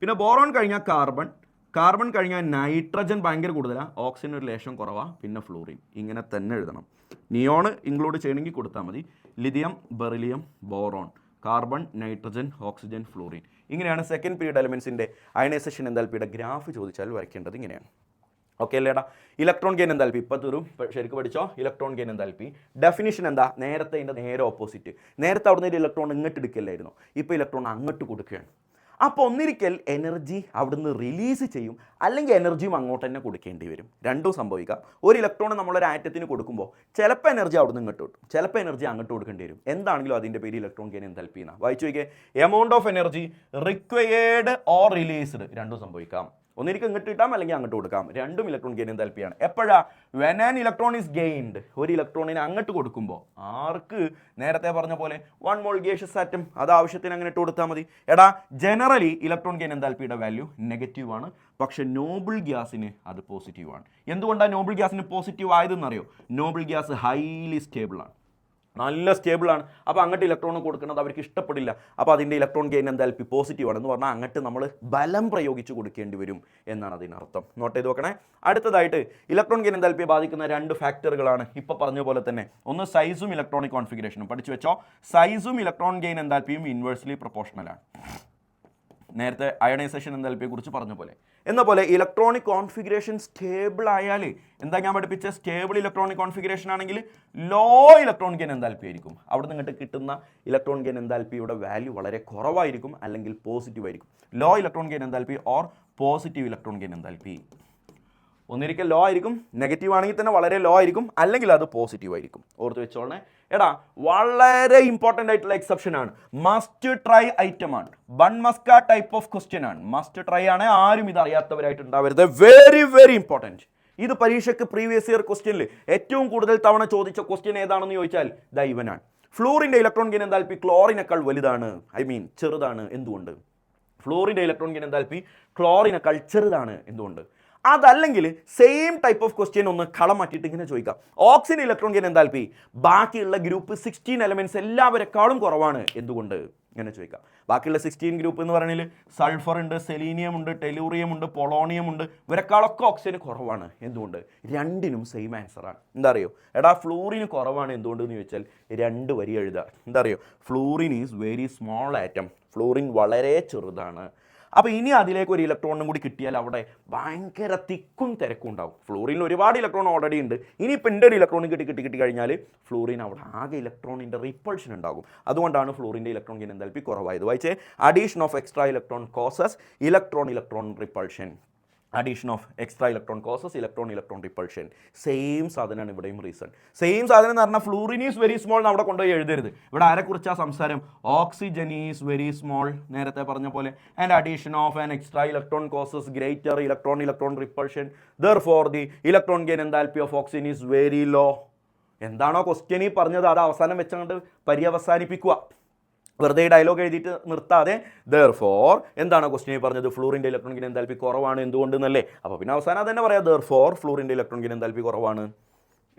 പിന്നെ ബോറോൺ കഴിഞ്ഞാൽ കാർബൺ, കാർബൺ കഴിഞ്ഞാൽ നൈട്രജൻ ഭയങ്കര കൂടുതലാണ്, ഓക്സിജൻ ഒരു ലേശം കുറവാണ്, പിന്നെ ഫ്ലൂറിൻ. ഇങ്ങനെ തന്നെ എഴുതണം. നിയോണ് ഇൻക്ലൂഡ് ചെയ്യണമെങ്കിൽ കൊടുത്താൽ മതി. Lithium, beryllium, boron, carbon, nitrogen, oxygen, fluorine. ഇങ്ങനെയാണ് സെക്കൻഡ് പീരീഡ് എലമെൻസിൻ്റെ അയണൈസേഷൻ എൻതാൽപ്പിയുടെ ഗ്രാഫ് ചോദിച്ചാൽ വരയ്ക്കേണ്ടത്. ഇങ്ങനെയാണ്. ഓക്കെ അല്ലേടാ? ഇലക്ട്രോൺ ഗെയിൻ എൻതാൽപ്പി ഇപ്പോൾ തീരും, ശരിക്കും പഠിച്ചോ. ഇലക്ട്രോൺ ഗെയിൻ എൻതാൽപ്പി ഡെഫിനിഷൻ എന്താ? നേരത്തെ അതിൻ്റെ നേരെ ഓപ്പോസിറ്റ്. നേരത്തെ അവിടുന്ന് ഒരു ഇലക്ട്രോൺ ഇങ്ങോട്ട് എടുക്കല്ലായിരുന്നു, ഇപ്പോൾ ഇലക്ട്രോൺ അങ്ങോട്ട് കൊടുക്കുകയാണ്. അപ്പോൾ ഒന്നിരിക്കൽ എനർജി അവിടുന്ന് റിലീസ് ചെയ്യും, അല്ലെങ്കിൽ എനർജിയും അങ്ങോട്ട് തന്നെ കൊടുക്കേണ്ടി വരും. രണ്ടും സംഭവിക്കാം. ഒരു ഇലക്ട്രോൺ നമ്മളൊരു ആറ്റത്തിന് കൊടുക്കുമ്പോൾ ചിലപ്പോൾ എനർജി അവിടുന്ന് ഇങ്ങോട്ട് കിട്ടും, ചിലപ്പോൾ എനർജി അങ്ങോട്ട് കൊടുക്കേണ്ടി വരും. എന്താണെങ്കിലും അതിൻ്റെ പേര് ഇലക്ട്രോൺ ഗെയിൻ എൻതാൽപ്പി എന്നാണ്. വായിച്ചു നോക്കിയേ. Amount of energy required or released, രണ്ടും സംഭവിക്കാം. ഒന്നിരിക്കും ഇങ്ങോട്ട് കിട്ടാം, അല്ലെങ്കിൽ അങ്ങോട്ട് കൊടുക്കാം. രണ്ടും ഇലക്ട്രോൺ ഗെയിൻ എൻതാൽപ്പിയാണ്. എപ്പോഴാ? When an electron is gained. ഒരു ഇലക്ട്രോണിനെ അങ്ങോട്ട് കൊടുക്കുമ്പോൾ ആർക്ക്? നേരത്തെ പറഞ്ഞ പോലെ 1 മോൾ ഗ്യാഷ്യസ് ആറ്റം, അത് ആവശ്യത്തിന് അങ്ങനെ ഇട്ട് കൊടുത്താൽ മതി. എടാ ജനറലി ഇലക്ട്രോൺ ഗെയിൻ എൻതാൽപ്പിയുടെ വാല്യൂ നെഗറ്റീവ് ആണ്, പക്ഷെ നോബിൾ ഗ്യാസിന് അത് പോസിറ്റീവ് ആണ്. എന്തുകൊണ്ടാണ് നോബിൾ ഗ്യാസിന് പോസിറ്റീവ് ആയതെന്നറിയോ? നോബിൾ ഗ്യാസ് ഹൈലി സ്റ്റേബിൾ ആണ്, നല്ല സ്റ്റേബിളാണ്. അപ്പോൾ അങ്ങോട്ട് ഇലക്ട്രോൺ കൊടുക്കുന്നത് അവർക്ക് ഇഷ്ടപ്പെടില്ല. അപ്പോൾ അതിൻ്റെ ഇലക്ട്രോൺ ഗെയിൻ എൻതാൽപ്പി പോസിറ്റീവ് ആണെന്ന് പറഞ്ഞാൽ അങ്ങോട്ട് നമ്മൾ ബലം പ്രയോഗിച്ച് കൊടുക്കേണ്ടി വരും എന്നാണ് അതിനർത്ഥം. നോട്ട് ചെയ്ത് നോക്കണേ. അടുത്തതായിട്ട് ഇലക്ട്രോൺ ഗെയിൻ എൻതാൽപ്പിയെ ബാധിക്കുന്ന 2 ഫാക്ടറുകളാണ് ഇപ്പോൾ പറഞ്ഞ പോലെ തന്നെ. ഒന്ന് സൈസും ഇലക്ട്രോണിക് കോൺഫിഗറേഷനും. പഠിച്ചു വെച്ചോ. സൈസും ഇലക്ട്രോൺ ഗെയിൻ എൻതാൽപ്പിയും ഇൻവേഴ്സ്ലി പ്രൊപ്പോർഷണലാണ്. നേരത്തെ അയണൈസേഷൻ എൻതാൽപ്പിയെ കുറിച്ച് പറഞ്ഞ പോലെ. എന്ന പോലെ ഇലക്ട്രോണിക് കോൺഫിഗറേഷൻ സ്റ്റേബിൾ ആയാൽ എന്താ ഞാൻ പഠിപ്പിച്ച? സ്റ്റേബിൾ ഇലക്ട്രോണിക് കോൺഫിഗറേഷൻ ആണെങ്കിൽ ലോ ഇലക്ട്രോൺ ഗെയിൻ എൻതാൽപ്പി ആയിരിക്കും. അവിടെ നിന്ന് ഇങ്ങോട്ട് കിട്ടുന്ന ഇലക്ട്രോൺ ഗെയിൻ എൻതാൽപ്പിയുടെ വാല്യൂ വളരെ കുറവായിരിക്കും, അല്ലെങ്കിൽ പോസിറ്റീവ് ആയിരിക്കും. Low electron gain enthalpy or positive electron gain enthalpy. ഒന്നിരിക്കൽ ലോ ആയിരിക്കും, നെഗറ്റീവ് ആണെങ്കിൽ തന്നെ വളരെ ലോ ആയിരിക്കും, അല്ലെങ്കിൽ അത് പോസിറ്റീവ് ആയിരിക്കും. ഓർത്ത് വെച്ചോളണേ. എടാ വളരെ ഇമ്പോർട്ടൻ്റ് ആയിട്ടുള്ള എക്സെപ്ഷൻ ആണ്. മസ്റ്റ് ട്രൈ ഐറ്റം ആണ്. Bun Musca type of question ആണ്. മസ്റ്റ് ട്രൈ ആണ്. ആരും ഇത് അറിയാത്തവരായിട്ട് ഉണ്ടാവരുത്. Very very important. ഇത് പരീക്ഷയ്ക്ക് പ്രീവിയസ് ഇയർ ക്വസ്റ്റ്യനിൽ ഏറ്റവും കൂടുതൽ തവണ ചോദിച്ച ക്വസ്റ്റ്യൻ ഏതാണെന്ന് ചോദിച്ചാൽ ദാ ഇവനാണ്. ഫ്ലൂറിൻ്റെ ഇലക്ട്രോൺ ഗെയിൻ എൻതാൽപ്പി ക്ലോറിനേക്കാൾ വലുതാണ്, ചെറുതാണ്. എന്തുകൊണ്ട്? ഫ്ലൂറിൻ്റെ ഇലക്ട്രോൺ ഗെയിൻ എൻതാൽപ്പി ക്ലോറിനേക്കാൾ ചെറുതാണ്. എന്തുകൊണ്ട്? അതല്ലെങ്കിൽ സെയിം ടൈപ്പ് ഓഫ് ക്വസ്റ്റ്യൻ ഒന്ന് കളം മാറ്റിയിട്ട് ഇങ്ങനെ ചോദിക്കാം, ഓക്സിജൻ ഇലക്ട്രോൺ ഗെയിൻ എന്താൽപ്പി ബാക്കിയുള്ള ഗ്രൂപ്പ് 16 എലമെന്റ്സ് എല്ലാവരെക്കാളും കുറവാണ്, എന്തുകൊണ്ട്? ഇങ്ങനെ ചോദിക്കാം. ബാക്കിയുള്ള 16 ഗ്രൂപ്പ് എന്ന് പറഞ്ഞാൽ സൾഫർ ഉണ്ട്, സെലീനിയം ഉണ്ട്, ടെലൂറിയം ഉണ്ട്, പൊളോണിയം ഉണ്ട്, ഇവരെക്കാളൊക്കെ ഓക്സിജന് കുറവാണ്, എന്തുകൊണ്ട്? രണ്ടിനും സെയിം ആൻസറാണ്. എന്താ അറിയോ? എടാ ഫ്ലൂറിന് കുറവാണ് എന്തുകൊണ്ടെന്ന് ചോദിച്ചാൽ 2 വരി എഴുതുക. എന്താ അറിയോ? Fluorine is very small atom, fluorine വളരെ ചെറുതാണ്. അപ്പോൾ ഇനി അതിലേക്ക് ഒരു ഇലക്ട്രോണും കൂടി കിട്ടിയാൽ അവിടെ ഭയങ്കര തിക്കും തിരക്കും ഉണ്ടാവും. ഫ്ലൂറിനിൽ ഒരുപാട് ഇലക്ട്രോൺ ഓൾറെഡി ഉണ്ട്, ഇനിയിപ്പോൾ ഒരു ഇലക്ട്രോൺ കിട്ടി കഴിഞ്ഞാൽ ഫ്ലൂറിൻ അവിടെ ആകെ ഇലക്ട്രോണിൻ്റെ റിപ്പൾഷൻ ഉണ്ടാകും. അതുകൊണ്ടാണ് ഫ്ലൂറിൻ്റെ ഇലക്ട്രോൺ ഗെയിൻ എന്താൽപ്പി കുറവായത്. വായിച്ചേ, addition of extra electron causes electron repulsion. Addition of extra electron causes electron repulsion. Same സാധനമാണ് ഇവിടെയും റീസൺ. സെയിം സാധനം എന്ന് പറഞ്ഞാൽ ഫ്ലൂറിൻ ഈസ് വെരി സ്മോൾ എന്ന് അവിടെ കൊണ്ടുപോയി എഴുതരുത്. ഇവിടെ ആരെക്കുറിച്ചാണ് സംസാരം? ഓക്സിജൻ ഈസ് വെരി സ്മോൾ, നേരത്തെ പറഞ്ഞ പോലെ. And addition of an extra electron causes greater electron repulsion. Therefore the electron gain enthalpy of oxygen is very low. എന്താണോ ക്വസ്റ്റ്യൻ ഈ പറഞ്ഞത് അത് അവസാനം വെച്ചുകൊണ്ട് പര്യവസാനിപ്പിക്കുക. വെറുതെ ഡയലോഗ് എഴുതിയിട്ട് നിർത്താതെ ദെർഫോർ എന്താണ് ക്വസ്റ്റ്യൻ പറഞ്ഞത്? ഫ്ലൂറിൻ്റെ ഇലക്ട്രോൺ ഗെയിൻ എന്താൽപ്പി കുറവാണ്, എന്തുകൊണ്ടെന്നല്ലേ? അപ്പോൾ പിന്നെ അവസാനം തന്നെ പറയാം, ദെർഫോർ ഫ്ലൂറിൻ്റെ ഇലക്ട്രോൺ ഗെയിൻ എന്താൽപ്പി കുറവാണ്.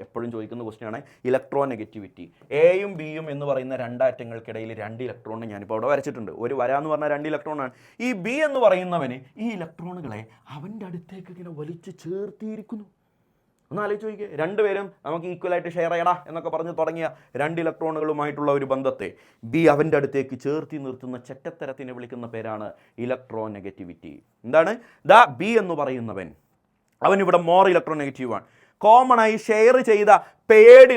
എപ്പോഴും ചോദിക്കുന്ന ക്വസ്റ്റ്യൻ ആണ് ഇലക്ട്രോൺ നെഗറ്റിവിറ്റി. എയും ബിയും എന്ന് പറയുന്ന 2 ആറ്റങ്ങൾക്കിടയിൽ 2 ഇലക്ട്രോൺ ഞാനിപ്പോൾ അവിടെ വരച്ചിട്ടുണ്ട്. ഒരു വര എന്ന് പറഞ്ഞാൽ 2 ഇലക്ട്രോണാണ്. ഈ ബി എന്ന് പറയുന്നവന് ഈ ഇലക്ട്രോണുകളെ അവൻ്റെ അടുത്തേക്ക് ഇങ്ങനെ വലിച്ച് ചേർത്തിയിരിക്കുന്നു. ഒന്ന് ആലോചിച്ച് നോക്കിയേ, 2 പേരും നമുക്ക് ഈക്വലായിട്ട് ഷെയർ ചെയ്യടാ എന്നൊക്കെ പറഞ്ഞ് തുടങ്ങിയ 2 ഇലക്ട്രോണുകളുമായിട്ടുള്ള ഒരു ബന്ധത്തെ ബി അവൻ്റെ അടുത്തേക്ക് ചേർത്തി നിർത്തുന്ന ചെറ്റത്തരത്തിനെ വിളിക്കുന്ന പേരാണ് ഇലക്ട്രോൺ നെഗറ്റിവിറ്റി. എന്താണ്? ദാ ബി എന്ന് പറയുന്നവൻ അവനിവിടെ മോർ ഇലക്ട്രോൺ നെഗറ്റീവാണ്. കോമൺ ആയി ഷെയർ ചെയ്ത പെയർഡ്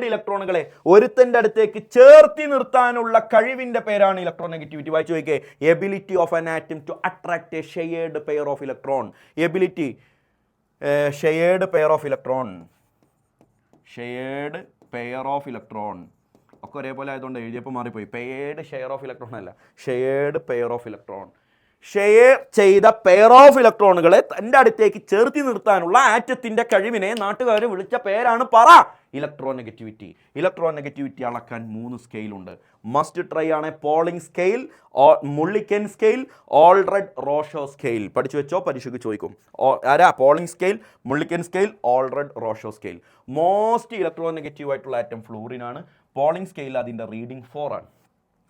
ഇലക്ട്രോണുകളെ ഒരുത്തൻ്റെ അടുത്തേക്ക് ചേർത്തി നിർത്താനുള്ള കഴിവിൻ്റെ പേരാണ് ഇലക്ട്രോൺ നെഗറ്റിവിറ്റി. വായിച്ചു നോക്കിയേ, ability of an atom to attract a shared pair of electron. Ability shared pair of electron ഒക്കെ ഒരേപോലെ ആയതുകൊണ്ട് എഴുതിയപ്പോൾ മാറിപ്പോയി. പെയർഡ് ഷെയർ ഓഫ് ഇലക്ട്രോൺ അല്ല, shared pair of electron. Share ചെയ്ത പെയർ ഓഫ് ഇലക്ട്രോണുകളെ തൻ്റെ അടുത്തേക്ക് ചേർത്തി നിർത്താനുള്ള ആറ്റത്തിൻ്റെ കഴിവിനെ നാട്ടുകാർ വിളിച്ച പേരാണ് ഇലക്ട്രോൺ നെഗറ്റിവിറ്റി അളക്കാൻ 3 സ്കെയിലുണ്ട്. മസ്റ്റ് ട്രൈ ആണ് Pauling scale, Mulliken scale, Allred Rochow scale. പഠിച്ചു വെച്ചോ, പരീക്ഷയ്ക്ക് ചോദിക്കും. Pauling scale, Mulliken scale, Allred Rochow scale. Most electron negative ആയിട്ടുള്ള ആറ്റം ഫ്ലൂറിനാണ്. പോളിംഗ് സ്കെയിൽ അതിൻ്റെ റീഡിംഗ് 4 ആണ്.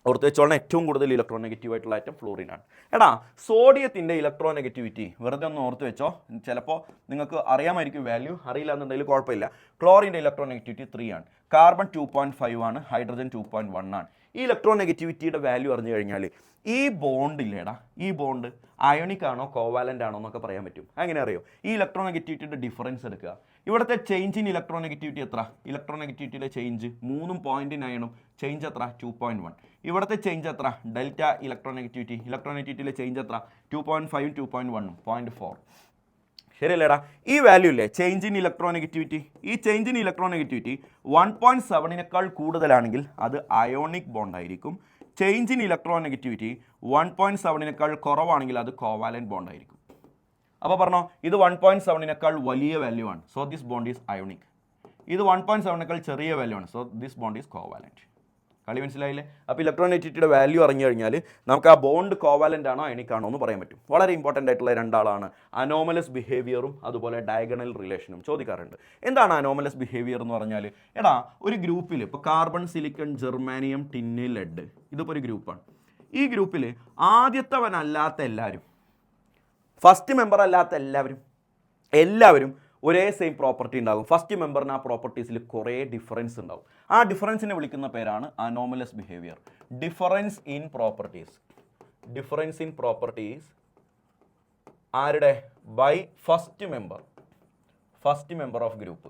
ഓർത്ത് വെച്ചോളാം, ഏറ്റവും കൂടുതൽ ഇലക്ട്രോൺ നെഗറ്റീവ് ആയിട്ടുള്ള ആറ്റം ഫ്ലൂറിനാണ്. എടാ സോഡിയത്തിൻ്റെ ഇലക്ട്രോൺ നെഗറ്റിവിറ്റി വെറുതെ ഒന്ന് ഓർത്ത് വെച്ചോ, ചിലപ്പോൾ നിങ്ങൾക്ക് അറിയാമായിരിക്കും വാല്യൂ, അറിയില്ല എന്നുണ്ടെങ്കിൽ കുഴപ്പമില്ല. ക്ലോറിൻ്റെ ഇലക്ട്രോൺ നെഗറ്റിവിറ്റി 3 ആണ്, കാർബൺ 2.5 ആണ്, ഹൈഡ്രജൻ 2.1 ആണ്. ഈ ഇലക്ട്രോൺ നെഗറ്റിവിറ്റിയുടെ വാല്യൂ അറിഞ്ഞു കഴിഞ്ഞാൽ ഈ ബോണ്ട് ഇല്ലേടാ, ഈ ബോണ്ട് അയോണിക് ആണോ കോവാലൻ്റ് ആണോ എന്നൊക്കെ പറയാൻ പറ്റും. അങ്ങനെ അറിയോ? ഈ ഇലക്ട്രോൺ നെഗറ്റിവിറ്റിയുടെ ഡിഫറൻസ് എടുക്കുക. ഇവിടുത്തെ ചേഞ്ച് ഇൻ ഇലക്ട്രോൺ നെഗറ്റിവിറ്റി എത്ര? ഇലക്ട്രോൺ നെഗറ്റിവിറ്റിയിലെ ചേഞ്ച് 3.9 ചേഞ്ച് എത്ര? 2.1. ഇവിടുത്തെ ചേഞ്ച് എത്ര? ഡെൽറ്റ ഇലക്ട്രോൺ നെഗറ്റിവിറ്റിയിലെ ചേഞ്ച് എത്ര? 2.5 2.1 0.4. ശരിയല്ലേടാ? ഈ വാല്യൂ ഇല്ലേ ചേഞ്ച് ഇൻ ഇലക്ട്രോൺ നെഗറ്റിവിറ്റി, ഈ ചേഞ്ച് ഇൻ ഇലക്ട്രോൺ നെഗറ്റിവിറ്റി 1.7 കൂടുതലാണെങ്കിൽ അത് അയോണിക് ബോണ്ട് ആയിരിക്കും. ചേഞ്ച് ഇൻ ഇലക്ട്രോൺ നെഗറ്റിവിറ്റി 1.7 കുറവാണെങ്കിൽ അത് കോവാലന്റ് ബോണ്ട് ആയിരിക്കും. അപ്പോൾ പറഞ്ഞോ, ഇത് 1.7 വലിയ വാല്യൂ ആണ്, so this bond is ionic. ഇത് 1.7 ചെറിയ വാല്യൂ ആണ്, so this bond is covalent. കളി മനസ്സിലായില്ലേ? അപ്പോൾ ഇലക്ട്രോൺ നെഗറ്റിവിറ്റിയുടെ വാല്യൂ അറിഞ്ഞു കഴിഞ്ഞാൽ നമുക്ക് ആ ബോണ്ട് കോവാലൻ്റ് ആണോ അയോണിക് ആണോ എന്ന് പറയാൻ പറ്റും. വളരെ ഇമ്പോർട്ടൻ്റ് ആയിട്ടുള്ള 2 ആളാണ് അനോമലസ് ബിഹേവിയറും അതുപോലെ ഡയഗണൽ റിലേഷനും. ചോദിക്കാറുണ്ട് എന്താണ് അനോമലസ് ബിഹേവിയർ എന്ന് പറഞ്ഞാൽ. എടാ ഒരു ഗ്രൂപ്പിൽ ഇപ്പോൾ കാർബൺ, സിലിക്കൺ, ജെർമാനിയം, ടിന്ന്, ലെഡ്, ഇതിപ്പോൾ ഒരു ഗ്രൂപ്പാണ്. ഈ ഗ്രൂപ്പിൽ ആദ്യത്തവനല്ലാത്ത എല്ലാവരും, ഫസ്റ്റ് മെമ്പർ അല്ലാത്ത എല്ലാവരും ഒരേ സെയിം പ്രോപ്പർട്ടി ഉണ്ടാകും. ഫസ്റ്റ് മെമ്പറിന് ആ പ്രോപ്പർട്ടീസിൽ കുറേ ഡിഫറൻസ് ഉണ്ടാവും. ആ ഡിഫറൻസിനെ വിളിക്കുന്ന പേരാണ് anomalous behaviour. Difference in properties ആരുടെ? By first member of group.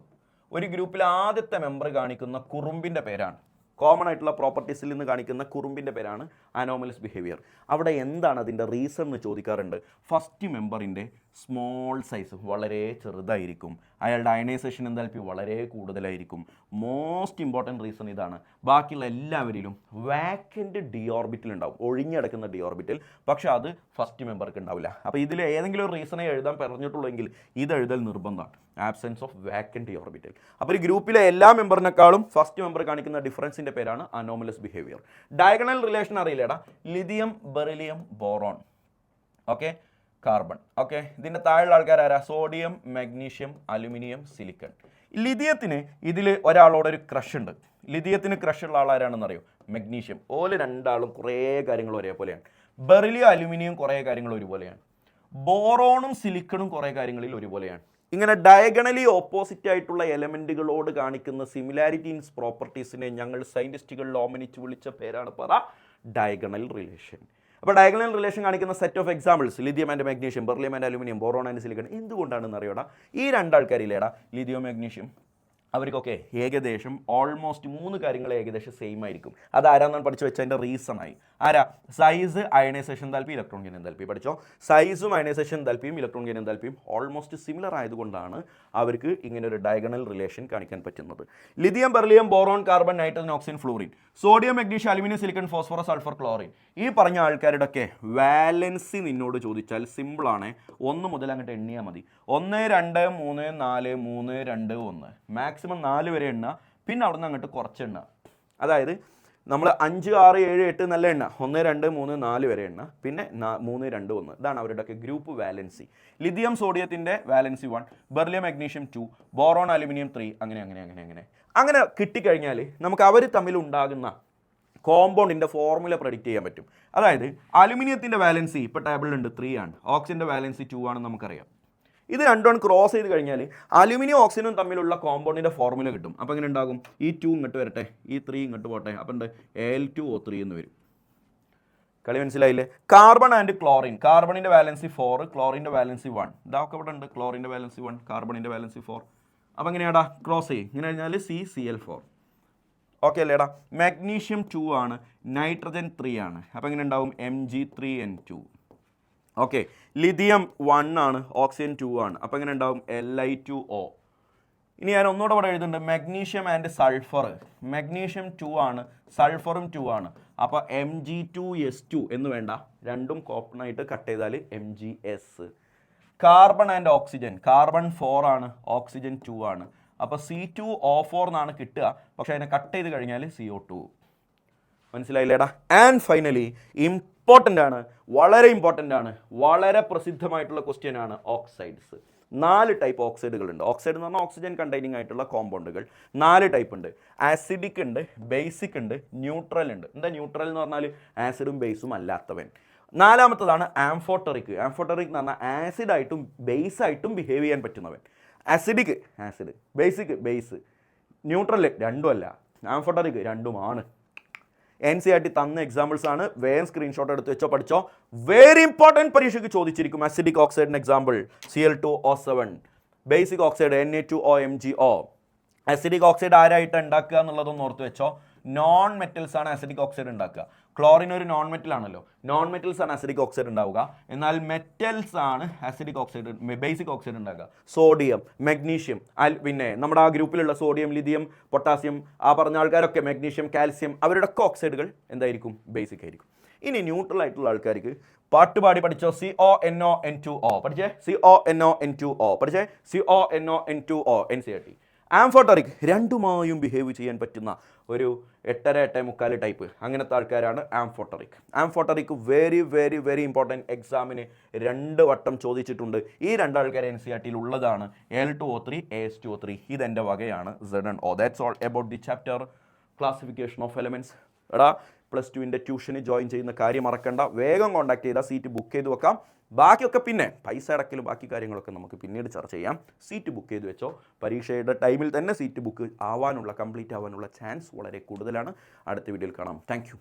ഒരു ഗ്രൂപ്പിൽ ആദ്യത്തെ മെമ്പർ കാണിക്കുന്ന കുറുമ്പിൻ്റെ പേരാണ്, കോമൺ ആയിട്ടുള്ള പ്രോപ്പർട്ടീസിൽ നിന്ന് കാണിക്കുന്ന കുറുമ്പിൻ്റെ പേരാണ് അനോമലസ് ബിഹേവിയർ. അവിടെ എന്താണ് അതിൻ്റെ റീസൺ എന്ന് ചോദിക്കാറുണ്ട്. ഫസ്റ്റ് മെമ്പറിൻ്റെ സ്മോൾ സൈസ് വളരെ ചെറുതായിരിക്കും, അയാളുടെ അയണൈസേഷൻ എന്താൽപ്പി വളരെ കൂടുതലായിരിക്കും. മോസ്റ്റ് ഇമ്പോർട്ടൻറ്റ് റീസൺ ഇതാണ്. ബാക്കിയുള്ള എല്ലാവരിലും വാക്കൻ്റ് ഡി ഓർബിറ്റൽ ഉണ്ടാവും, ഒഴിഞ്ഞടക്കുന്ന ഡി ഓർബിറ്റൽ, പക്ഷെ അത് ഫസ്റ്റ് മെമ്പർക്ക് ഉണ്ടാവില്ല. അപ്പോൾ ഇതിൽ ഏതെങ്കിലും ഒരു റീസണെ എഴുതാൻ പറഞ്ഞിട്ടുള്ളെങ്കിൽ ഇത് എഴുതൽ നിർബന്ധമാണ്, absence of vacant D orbital. അപ്പോൾ ഒരു ഗ്രൂപ്പിലെ എല്ലാ മെമ്പറിനേക്കാളും ഫസ്റ്റ് മെമ്പർ കാണിക്കുന്ന ഡിഫറൻസിൻ്റെ പേരാണ് അനോമലസ് ബിഹേവിയർ. ഡയഗണൽ റിലേഷൻ അറിയില്ലേടാ? Lithium, beryllium, boron. Okay, carbon. Okay, ഇതിൻ്റെ താഴെയുള്ള ആൾക്കാരാരാ? Sodium, magnesium, aluminium, silicon. ലിഥിയത്തിന് ഇതിൽ ഒരാളോടൊരു ക്രഷ് ഉണ്ട്. ലിഥിയത്തിന് ക്രഷ് ഉള്ള ആളാരാണെന്ന് അറിയോ? മഗ്നീഷ്യം. ഓല് രണ്ടാളും കുറേ കാര്യങ്ങൾ ഒരേപോലെയാണ്. ബെറിലിയം, അലുമിനിയം കുറേ കാര്യങ്ങൾ ഒരുപോലെയാണ്. ബോറോണും സിലിക്കണും കുറേ കാര്യങ്ങളിൽ ഒരുപോലെയാണ്. ഇങ്ങനെ ഡയഗണലി ഓപ്പോസിറ്റ് ആയിട്ടുള്ള എലമെൻറ്റുകളോട് കാണിക്കുന്ന സിമിലാരിറ്റി ഇൻ പ്രോപ്പർട്ടീസിനെ ഞങ്ങൾ സയൻറ്റിസ്റ്റുകളിൽ ഓമനിച്ച് വിളിച്ച പേരാണ് ഡയഗണൽ റിലേഷൻ. അപ്പോൾ ഡയഗണൽ റിലേഷൻ കാണിക്കുന്ന set of examples lithium and magnesium, beryllium and aluminium, boron and silicon. എന്തുകൊണ്ടാണെന്ന് അറിയോടാ? ഈ രണ്ടാൾക്കാരില്ലേടാ ലിഥിയോ മാഗ്നീഷ്യം, അവർക്കൊക്കെ ഏകദേശം ഓൾമോസ്റ്റ് 3 കാര്യങ്ങൾ ഏകദേശം സെയിം ആയിരിക്കും. അതാരാന്നാണ് പഠിച്ചു വെച്ചതിൻ്റെ റീസൺ ആയി. ആരാ? Size, ionisation enthalpy, electron gain enthalpy. പഠിച്ചോ? സൈസും അയണൈസേഷൻ താല്പിയും ഇലക്ട്രോൺ ഗെയിൻ താല്പിയും ഓൾമോസ്റ്റ് സിമിലർ ആയതുകൊണ്ടാണ് അവർക്ക് ഇങ്ങനെ ഒരു ഡയഗണൽ റിലേഷൻ കാണിക്കാൻ പറ്റുന്നത്. Lithium, beryllium, boron, carbon, nitrogen, oxygen, fluorine, sodium, magnesium, aluminium, silicon, phosphorus, sulphur, chlorine. ഈ പറഞ്ഞ ആൾക്കാരുടെയൊക്കെ വാലൻസി നിന്നോട് ചോദിച്ചാൽ സിമ്പിളാണ്. 1 മുതൽ അങ്ങോട്ട് എണ്ണിയാൽ മതി. 1, 2, 3, 4, 3, 2, 1. മാക്സിമം 4 വരെ എണ്ണ. പിന്നെ അവിടെ നിന്ന് അങ്ങോട്ട് കുറച്ച് എണ്ണ. അതായത് നമ്മൾ 5, 6, 7, 8 നല്ല എണ്ണ. 1, 2, 3, 4 വരെ എണ്ണ. പിന്നെ 3, 2, 1. ഇതാണ് അവരുടെയൊക്കെ ഗ്രൂപ്പ് വാലൻസി. ലിഥിയം, സോഡിയത്തിൻ്റെ valency 1, beryllium, magnesium 2, boron, aluminium 3. അങ്ങനെ കിട്ടിക്കഴിഞ്ഞാൽ നമുക്ക് അവർ തമ്മിലുണ്ടാകുന്ന കോമ്പൗണ്ടിൻ്റെ ഫോർമുല പ്രെഡിക്റ്റ് ചെയ്യാൻ പറ്റും. അതായത് അലുമിനിയത്തിൻ്റെ വാലൻസി ഇപ്പോൾ ടേബിളിലുണ്ട് 3 ആണ്. ഓക്സിജൻ്റെ വാലൻസി 2 ആണെന്ന് നമുക്കറിയാം. ഇത് രണ്ടും ക്രോസ് ചെയ്ത് കഴിഞ്ഞാൽ അലുമിനിയം ഓക്സിജനും തമ്മിലുള്ള കോമ്പൗണ്ടിൻ്റെ ഫോർമുല കിട്ടും. അപ്പോൾ എങ്ങനെ ഉണ്ടാകും? ഈ 2 ഇങ്ങോട്ട് വരട്ടെ, ഈ 3 ഇങ്ങോട്ട് പോട്ടെ. അപ്പം ഉണ്ട് Al2O3 എന്ന് വരും. കളി മനസ്സിലായില്ലേ? Carbon and chlorine. കാർബണിൻ്റെ വാലൻസി 4, ക്ലോറിൻ്റെ വാലൻസി 1. ഇതൊക്കെ ഇവിടെ ഉണ്ട്. ക്ലോറിൻ്റെ വാലൻസി 1, കാർബണിൻ്റെ വാലൻസി 4. അപ്പോൾ എങ്ങനെയാടാ ക്രോസ് ചെയ്യും? ഇങ്ങനെ കഴിഞ്ഞാൽ CCl4. ഓക്കെ അല്ലേടാ? മാഗ്നീഷ്യം 2 ആണ്, നൈട്രജൻ 3 ആണ്. അപ്പോൾ എങ്ങനെ ഉണ്ടാവും? Mg3N2. ഓക്കെ, ലിഥിയം 1 ആണ്, ഓക്സിജൻ 2 ആണ്. അപ്പോൾ എങ്ങനെ ഉണ്ടാവും? Li2O. ഇനി ഞാൻ ഒന്നുകൂടെ ഇവിടെ എഴുതുന്നുണ്ട്, മാഗ്നീഷ്യം ആൻഡ് സൾഫർ. മാഗ്നീഷ്യം 2 ആണ്, സൾഫറും 2 ആണ്. അപ്പോൾ Mg2S2 എന്ന് വേണ്ട, രണ്ടും കോപ്പണായിട്ട് കട്ട് ചെയ്താൽ Mgs. Carbon and oxygen. Carbon 4 ആണ്, ഓക്സിജൻ 2 ആണ്. അപ്പോൾ C2O4 എന്നാണ് കിട്ടുക. പക്ഷേ അതിനെ കട്ട് ചെയ്ത് കഴിഞ്ഞാൽ CO2. മനസ്സിലായില്ലേടാ? ആൻഡ് ഫൈനലി ഇമ്പോർട്ടൻ്റ് ആണ്, വളരെ ഇമ്പോർട്ടൻ്റ് ആണ്, വളരെ പ്രസിദ്ധമായിട്ടുള്ള ക്വസ്റ്റ്യൻ ആണ് ഓക്സൈഡ്സ്. 4 ടൈപ്പ് ഓക്സൈഡുകളുണ്ട്. ഓക്സൈഡ് എന്ന് പറഞ്ഞാൽ ഓക്സിജൻ കണ്ടെയ്നിങ് ആയിട്ടുള്ള കോമ്പൗണ്ടുകൾ 4 ടൈപ്പ് ഉണ്ട്. ആസിഡിക് ഉണ്ട്, ബേസിക് ഉണ്ട്, ന്യൂട്രൽ ഉണ്ട്. എന്താ ന്യൂട്രൽ എന്ന് പറഞ്ഞാൽ? ആസിഡും ബേസും അല്ലാത്തവൻ. 4മത്തതാണ് ആംഫോട്ടറിക്. ആംഫോട്ടറിക് എന്ന് പറഞ്ഞാൽ ആസിഡായിട്ടും ബേസായിട്ടും ബിഹേവ് ചെയ്യാൻ പറ്റുന്നവൻ. Acidic acid, basic base, neutral രണ്ടുമല്ല, ആംഫോട്ടറിക് രണ്ടുമാണ്. NCERT തന്ന എക്സാമ്പിൾസ് ആണ്. വേഗം സ്ക്രീൻഷോട്ട് എടുത്ത് വെച്ചോ, പഠിച്ചോ. വെരി ഇമ്പോർട്ടൻറ്റ്, പരീക്ഷയ്ക്ക് ചോദിച്ചിരിക്കും. അസിഡിക് ഓക്സൈഡിന് example Cl2O7, basic oxide Na2OMgO. Acidic oxide ആരായിട്ട് ഉണ്ടാക്കുക എന്നുള്ളതൊന്ന് ഓർത്ത് വെച്ചോ. നോൺ മെറ്റൽസ് ആണ് അസിഡിക് ഓക്സൈഡ് ഉണ്ടാക്കുക. ക്ലോറിൻ ഒരു നോൺ മെറ്റൽ ആണല്ലോ. നോൺ മെറ്റൽസ് ആണ് അസിഡിക് ഓക്സൈഡ് ഉണ്ടാവുക. എന്നാൽ മെറ്റൽസ് ആണ് അസിഡിക് ഓക്സൈഡ്, ബേസിക് ഓക്സൈഡ് ഉണ്ടാക്കുക. സോഡിയം, മാഗ്നീഷ്യം, പിന്നെ നമ്മുടെ ആ ഗ്രൂപ്പിലുള്ള സോഡിയം, ലിഥിയം, പൊട്ടാസ്യം, ആ പറഞ്ഞ ആൾക്കാരൊക്കെ മാഗ്നീഷ്യം, കാൽസ്യം, അവരുടെ ഒക്കെ ഓക്സൈഡുകൾ എന്തായിരിക്കും? ബേസിക് ആയിരിക്കും. ഇനി ന്യൂട്രൽ ആയിട്ടുള്ള ആൾക്കാർക്ക് പാട്ടുപാടി പഠിച്ചോ. CONON2O പഠിച്ചേ. CONON2O പഠിച്ചേ. CONON2O NCERT. ആംഫോട്ടറിക് രണ്ടുമായും ബിഹേവ് ചെയ്യാൻ പറ്റുന്ന ഒരു 8.5 ടൈപ്പ്, അങ്ങനത്തെ ആൾക്കാരാണ് amphoteric. Amphoteric very very very important, എക്സാമിന് 2 വട്ടം ചോദിച്ചിട്ടുണ്ട്. ഈ 2 ആൾക്കാർ NCERTയിൽ ഉള്ളതാണ്. Al2O3, As2O3. ഇതെൻ്റെ വകയാണ്. ZNO. That's all about the chapter classification of elements. എടാ +2ൻ്റെ ട്യൂഷന് ജോയിൻ ചെയ്യുന്ന കാര്യം മറക്കണ്ട. വേഗം കോൺടാക്ട് ചെയ്താൽ സീറ്റ് ബുക്ക് ചെയ്ത് വെക്കാം. ബാക്കിയൊക്കെ പിന്നെ പൈസ അടക്കലും ബാക്കി കാര്യങ്ങളൊക്കെ നമുക്ക് പിന്നീട് ചർച്ച ചെയ്യാം. സീറ്റ് ബുക്ക് ചെയ്ത് വെച്ചോ. പരീക്ഷയുടെ ടൈമിൽ തന്നെ സീറ്റ് ബുക്ക് ആവാനുള്ള, കംപ്ലീറ്റ് ആവാനുള്ള ചാൻസ് വളരെ കൂടുതലാണ്. അടുത്ത വീഡിയോയിൽ കാണാം. താങ്ക്